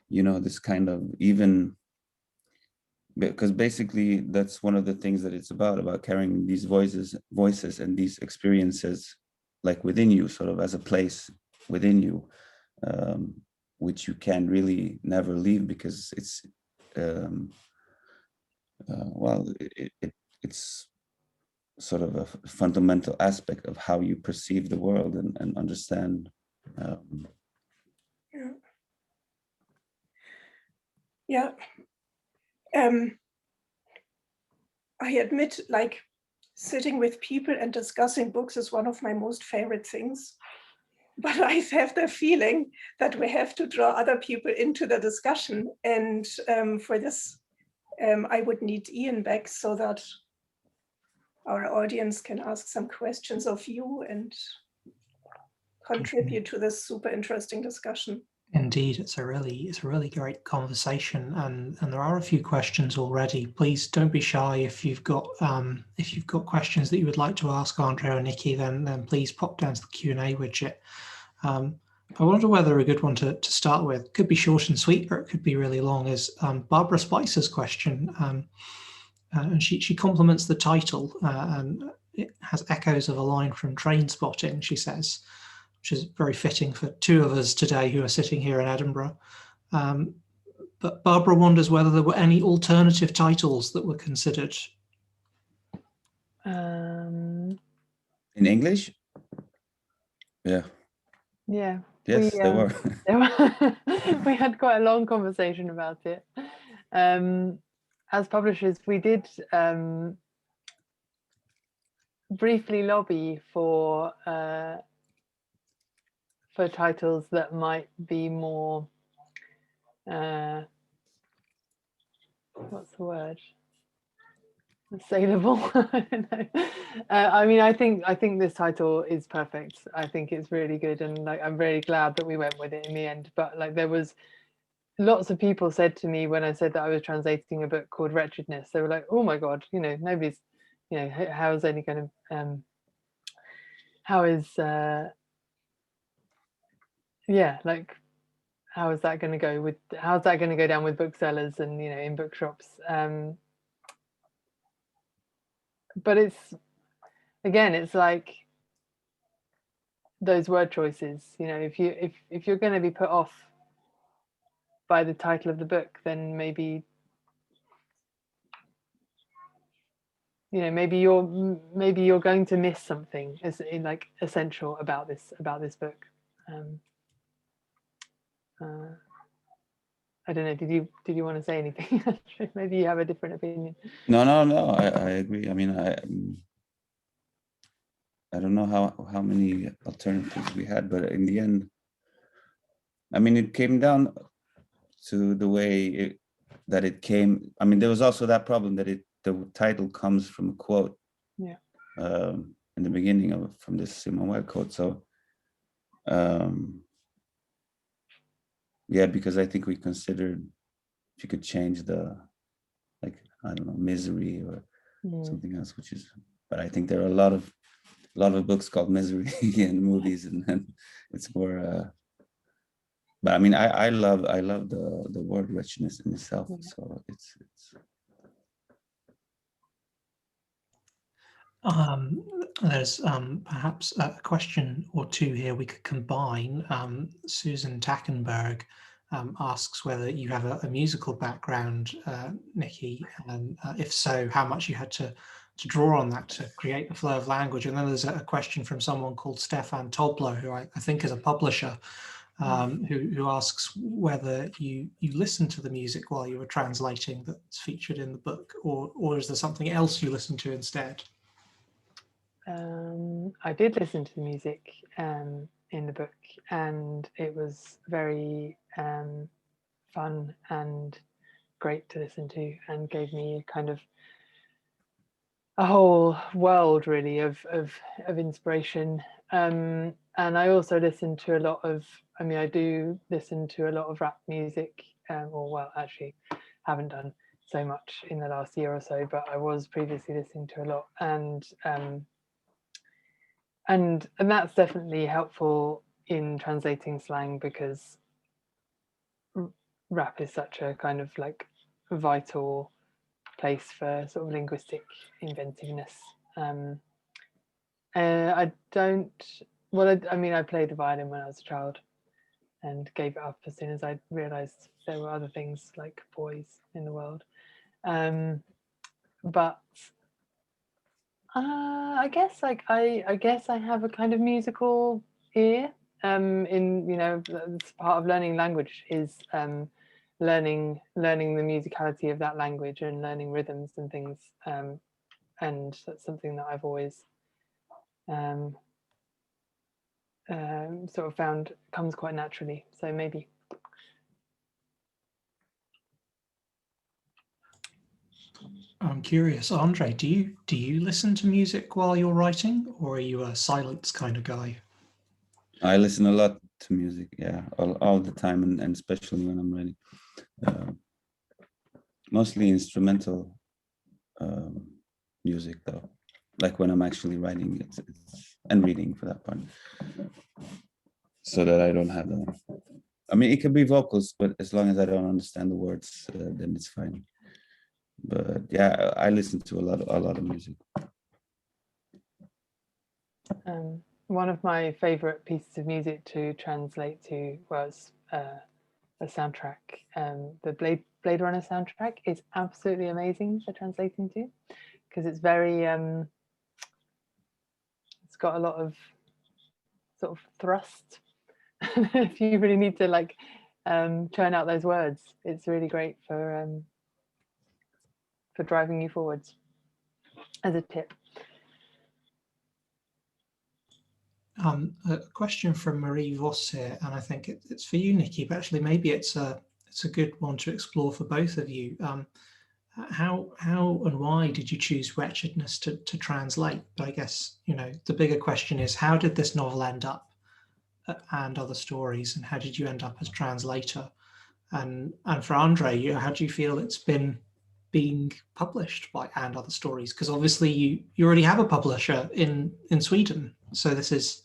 Speaker 4: you know, this kind of, even because basically that's one of the things that it's about carrying these voices and these experiences like within you, sort of as a place within you, which you can really never leave, because it's well, it's sort of a fundamental aspect of how you perceive the world and understand.
Speaker 3: Yeah. I admit, like, sitting with people and discussing books is one of my most favorite things. but I have the feeling that we have to draw other people into the discussion. And for this, I would need Ian back so that our audience can ask some questions of you and contribute to this super interesting discussion.
Speaker 1: Indeed, it's a really great conversation, and there are a few questions already. Please don't be shy if you've got questions that you would like to ask Andrzej or Nikki, then please pop down to the Q&A widget. I wonder whether a good one to start with, could be short and sweet, or it could be really long, is Barbara Spicer's question, and she compliments the title, and it has echoes of a line from Trainspotting, she says, which is very fitting for two of us today who are sitting here in Edinburgh. But Barbara wonders whether there were any alternative titles that were considered.
Speaker 4: In English? Yeah.
Speaker 5: Yeah.
Speaker 4: Yes, there were.
Speaker 5: We had quite a long conversation about it. As publishers, we did briefly lobby for titles that might be more what's the word? Saleable. I don't know. I mean, I think this title is perfect. I think it's really good, and like I'm really glad that we went with it in the end. But like there was lots of people said to me when I said that I was translating a book called Wretchedness, they were like, oh my god, you know, nobody's, you know, how is any going to yeah, like how is that going to go with, how's that going to go down with booksellers and, you know, in bookshops. But it's, again, it's like those word choices, you know, if you're going to be put off by the title of the book, then maybe, you know, maybe you're going to miss something as like essential about this book. I don't know, did you want to say anything? Maybe you have a different opinion.
Speaker 4: No, I agree. I mean, I don't know how many alternatives we had, but in the end, I mean, it came down to the way that it came. I mean, there was also that problem that the title comes from a quote.
Speaker 5: Yeah.
Speaker 4: In the beginning from this Simone Weil quote. So, yeah, because I think we considered if you could change the, like, I don't know, misery or something else, which is, but I think there are a lot of books called Misery and movies, and it's more. But I mean, I love the word wretchedness in itself. So it's.
Speaker 1: There's perhaps a question or two here we could combine. Susan Tackenberg asks whether you have a musical background, Nikki, and if so, how much you had to draw on that to create the flow of language. And then there's a question from someone called Stefan Tobler, who I think is a publisher, who asks whether you listen to the music while you were translating that's featured in the book, or is there something else you listen to instead?
Speaker 5: I did listen to the music in the book, and it was very fun and great to listen to, and gave me kind of a whole world really of inspiration. And I also listen to a lot of, I mean, I do listen to a lot of rap music, or well, actually haven't done so much in the last year or so, but I was previously listening to a lot, and that's definitely helpful in translating slang, because rap is such a kind of like vital place for sort of linguistic inventiveness. I played the violin when I was a child and gave it up as soon as I realized there were other things like boys in the world. But I guess like I guess I have a kind of musical ear. In, you know, part of learning language is learning the musicality of that language and learning rhythms and things. And that's something that I've always sort of found comes quite naturally. So maybe.
Speaker 1: I'm curious, Andrzej, do you listen to music while you're writing, or are you a silence kind of guy?
Speaker 4: I listen a lot to music, yeah, all the time, and especially when I'm writing. Mostly instrumental music, though, like when I'm actually writing it's and reading for that part, so that I don't have the. I mean, it can be vocals, but as long as I don't understand the words, then it's fine. But yeah, I listen to a lot of music.
Speaker 5: One of my favorite pieces of music to translate to was a soundtrack. The Blade Runner soundtrack is absolutely amazing for translating to, because it's very it's got a lot of sort of thrust. If you really need to like churn out those words, it's really great for driving you forwards, as a tip.
Speaker 1: A question from Marie Voss here, and I think it's for you, Nikki, but actually maybe it's a good one to explore for both of you. How and why did you choose Wretchedness to translate? But I guess, you know, the bigger question is, how did this novel end up at And Other Stories, and how did you end up as translator? And for Andrzej, how do you feel it's been being published by And Other Stories? Because obviously you already have a publisher in Sweden, so it's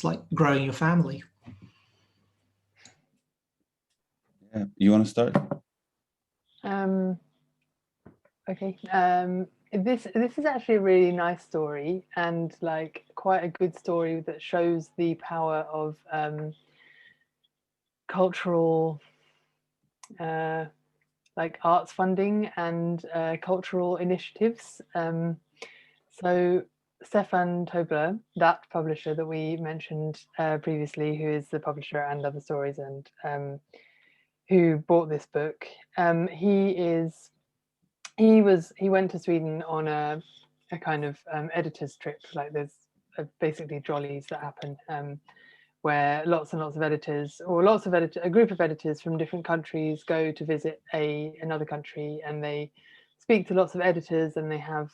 Speaker 1: like growing your family.
Speaker 4: Yeah, you want to start?
Speaker 5: Okay. This is actually a really nice story, and like quite a good story that shows the power of cultural like arts funding and cultural initiatives. So Stefan Tobler, that publisher that we mentioned previously, who is the publisher And Other Stories, and who bought this book, he went to Sweden on a kind of editor's trip. Like there's basically jollies that happen where lots and lots of editors, or a group of editors from different countries go to visit another country, and they speak to lots of editors, and they have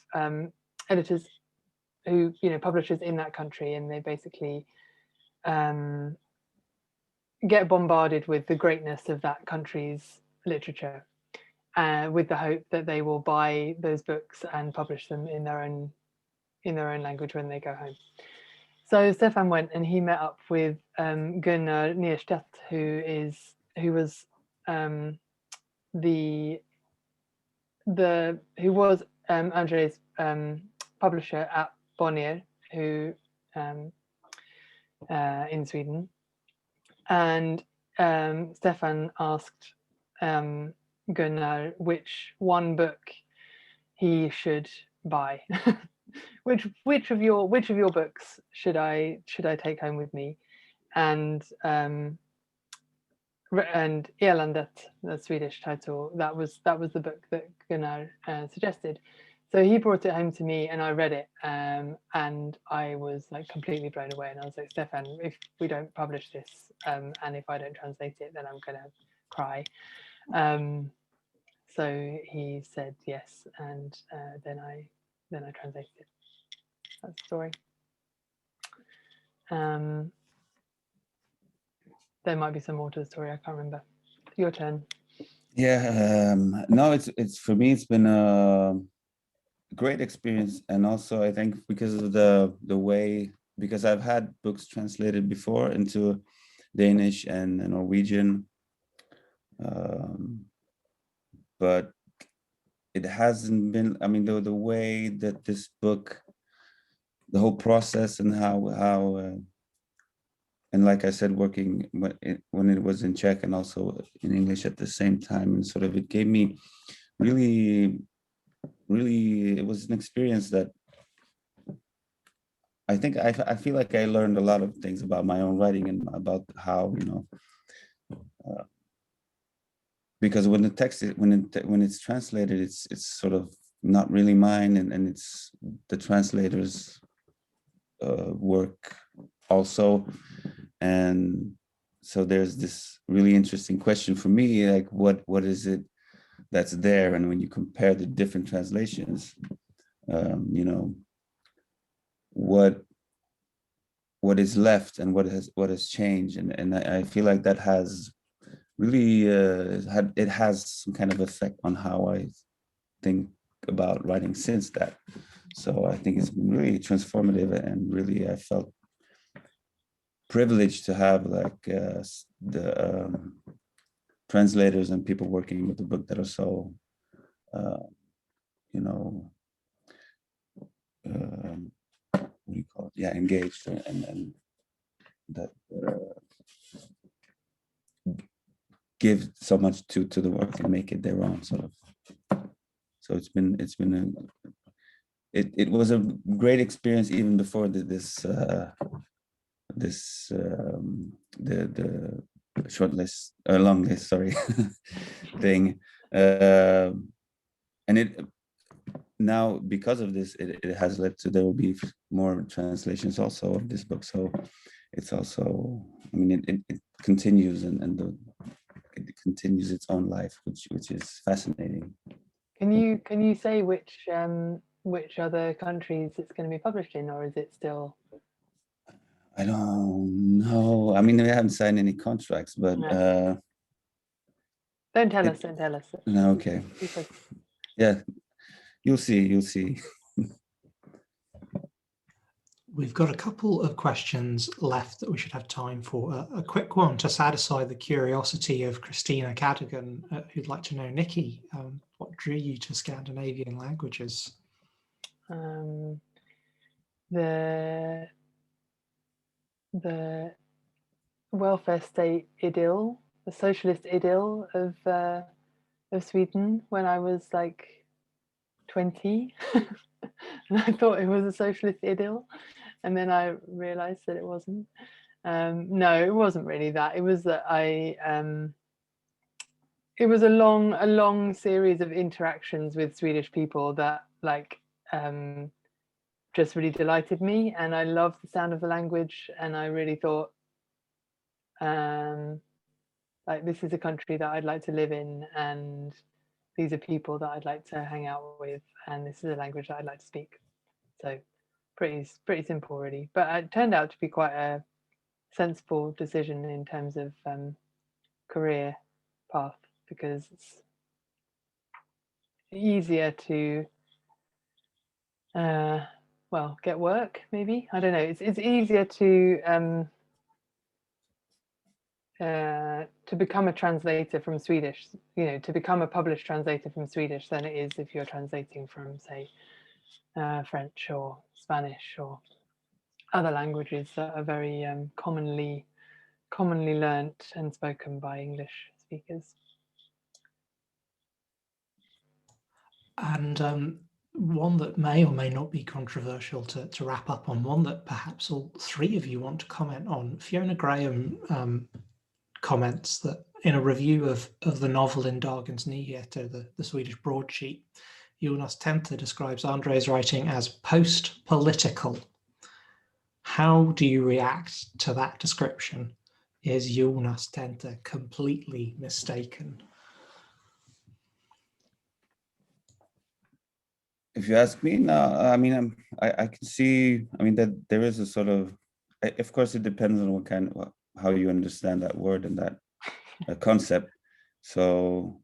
Speaker 5: editors who, you know, publishers in that country, and they basically get bombarded with the greatness of that country's literature, with the hope that they will buy those books and publish them in their own language when they go home. So Stefan went and he met up with Gunnar Nierstedt, who was Andrzej's publisher at Bonnier, who in Sweden, and Stefan asked Gunnar which one book he should buy. which of your books should I take home with me? And Elandet, the Swedish title, that was the book that Gunnar suggested. So he brought it home to me, and I read it, and I was like completely blown away. And I was like, Stefan, if we don't publish this, and if I don't translate it, then I'm gonna cry. So he said yes, and then I translated it. That's the story. There might be some more to the story. I can't remember. Your turn.
Speaker 4: Yeah, no, it's for me. It's been a great experience, and also I think because of the way, because I've had books translated before into Danish and Norwegian, but it hasn't been. I mean, the way that this book, the whole process, and how and like I said, working when it was in Czech and also in English at the same time, and sort of it gave me really, it was an experience that I think I feel like I learned a lot of things about my own writing and about how, you know, because when the text when it's translated, it's sort of not really mine, and it's the translator's work also. And so there's this really interesting question for me, like what is it that's there? And when you compare the different translations, you know, what is left and what has changed, and I feel like that has really it has some kind of effect on how I think about writing since that. So I think it's been really transformative, and really I felt privileged to have like the translators and people working with the book that are so you know, what do you call it? Yeah, engaged, and that give so much to the work and make it their own sort of. So it was a great experience even before the short list, long list, sorry, thing, and it now, because of this, it has led to, there will be more translations also of this book. So it's also, I mean, it continues, and it continues its own life, which is fascinating.
Speaker 5: Can you say which other countries it's going to be published in, or is it still?
Speaker 4: I don't know. I mean, we haven't signed any contracts, but
Speaker 5: no. Don't tell us. Don't tell us.
Speaker 4: No, okay. Yeah, you'll see.
Speaker 1: We've got a couple of questions left that we should have time for. A quick one to satisfy the curiosity of Christina Cadogan, who'd like to know, Nikki, what drew you to Scandinavian languages?
Speaker 5: The welfare state idyll, the socialist idyll of Sweden when I was like 20. And I thought it was a socialist idyll, and then I realized that it wasn't. No, it wasn't really that. It was that it was a long series of interactions with Swedish people that like just really delighted me, and I loved the sound of the language, and I really thought like this is a country that I'd like to live in, and these are people that I'd like to hang out with, and this is a language that I'd like to speak. So pretty simple really, but it turned out to be quite a sensible decision in terms of career path, because it's easier to well, get work, maybe, I don't know, it's easier to become a translator from Swedish, you know, to become a published translator from Swedish than it is if you're translating from, say, French or Spanish or other languages that are very commonly learnt and spoken by English speakers.
Speaker 1: And one that may or may not be controversial to wrap up on, one that perhaps all three of you want to comment on. Fiona Graham comments that in a review of the novel in Dagens Nyheter, the Swedish broadsheet, Jonas Tenter describes Andrzej's writing as post-political. How do you react to that description? Is Jonas Tenter completely mistaken?
Speaker 4: If you ask me, no, I mean, I can see, I mean, that there is a sort of, of course, it depends on how you understand that word and that concept. So,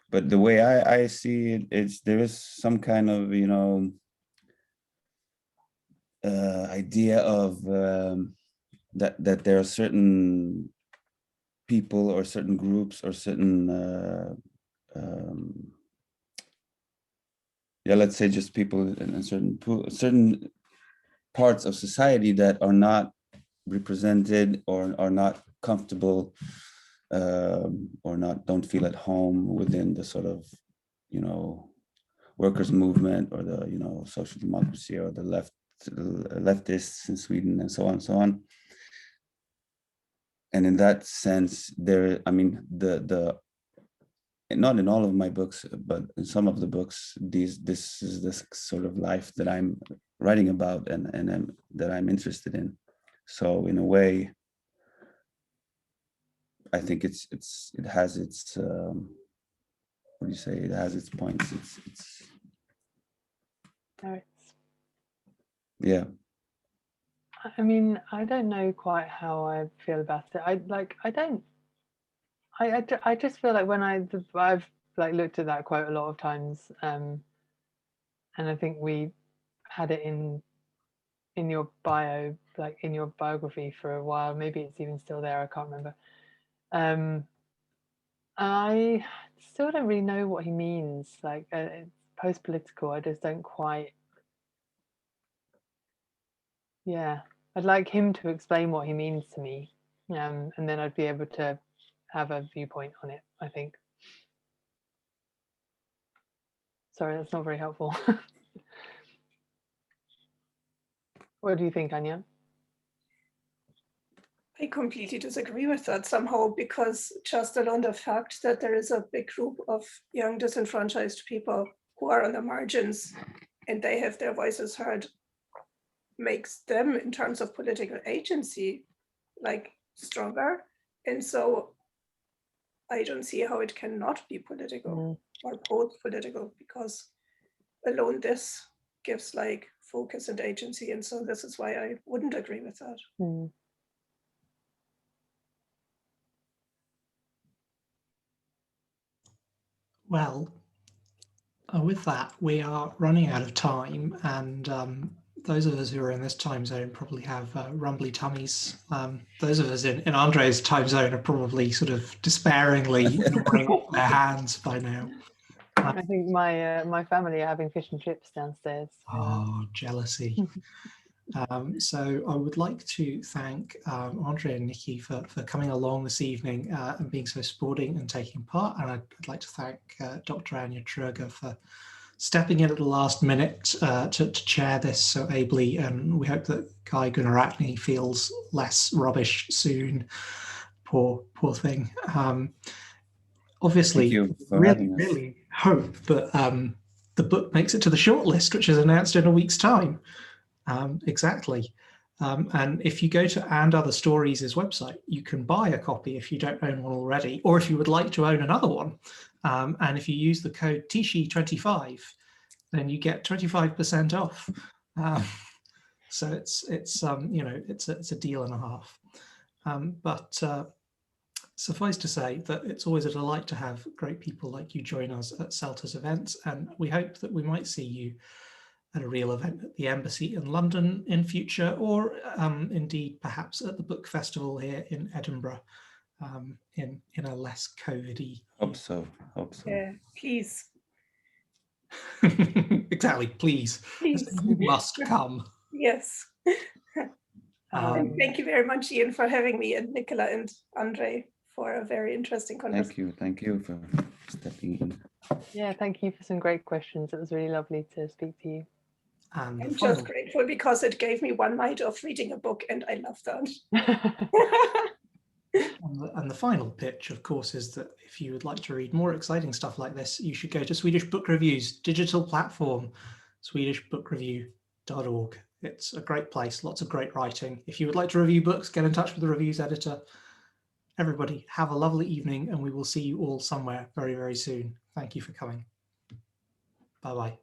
Speaker 4: but the way I see it, there is some kind of, you know, idea of that there are certain people or certain groups or certain yeah, let's say just people in certain parts of society that are not represented or are not comfortable or don't feel at home within the sort of, you know, workers' movement or the, you know, social democracy or the leftists in Sweden and so on and so on. And in that sense, I mean, not in all of my books, but in some of the books, this is this sort of life that I'm writing about and that I'm interested in. So in a way, I think it has its what do you say? It has its points. It's
Speaker 5: merits.
Speaker 4: Yeah.
Speaker 5: I mean, I don't know quite how I feel about it. I just feel like when I've like looked at that quote a lot of times, and I think we had it in your bio, like in your biography for a while. Maybe it's even still there. I can't remember. I still don't really know what he means. Like post-political, I just don't quite. Yeah, I'd like him to explain what he means to me, and then I'd be able to have a viewpoint on it, I think. Sorry, that's not very helpful. What do you think, Anja?
Speaker 3: I completely disagree with that somehow, because just alone the fact that there is a big group of young disenfranchised people who are on the margins and they have their voices heard makes them, in terms of political agency, like stronger. And so I don't see how it cannot be political or both political, because alone this gives like focus and agency. And so this is why I wouldn't agree with that.
Speaker 1: Well, with that, we are running out of time, and those of us who are in this time zone probably have rumbly tummies. Those of us in Andrzej's time zone are probably sort of despairingly drawing off their hands by now.
Speaker 5: I think my family are having fish and chips downstairs.
Speaker 1: Oh, jealousy. So I would like to thank Andrzej and Nicky for coming along this evening and being so sporting and taking part. And I'd like to thank Dr. Anja Tröger for stepping in at the last minute to chair this so ably. And we hope that Guy Gunaratny feels less rubbish soon. Poor thing. Obviously, really hope that the book makes it to the shortlist, which is announced in a week's time. Exactly. And if you go to And Other Stories' website, you can buy a copy if you don't own one already, or if you would like to own another one. And if you use the code Tichý25, then you get 25% off. So it's you know, it's a deal and a half. But suffice to say that it's always a delight to have great people like you join us at SELTA's events, and we hope that we might see you at a real event at the Embassy in London in future, or indeed perhaps at the book festival here in Edinburgh in a less COVID-y.
Speaker 4: Hope so.
Speaker 3: Yeah, please.
Speaker 1: Exactly, please.
Speaker 3: Please.
Speaker 1: You must come.
Speaker 3: Yes. And thank you very much, Ian, for having me, and Nichola and Andrzej for a very interesting conversation.
Speaker 4: Thank you for stepping in.
Speaker 5: Yeah, thank you for some great questions. It was really lovely to speak to you.
Speaker 1: And
Speaker 3: I'm just grateful because it gave me one night of reading a book, and I love that.
Speaker 1: And the final pitch, of course, is that if you would like to read more exciting stuff like this, you should go to Swedish Book Review's digital platform, swedishbookreview.org. It's a great place, lots of great writing. If you would like to review books, get in touch with the reviews editor. Everybody, have a lovely evening, and we will see you all somewhere very, very soon. Thank you for coming. Bye-bye.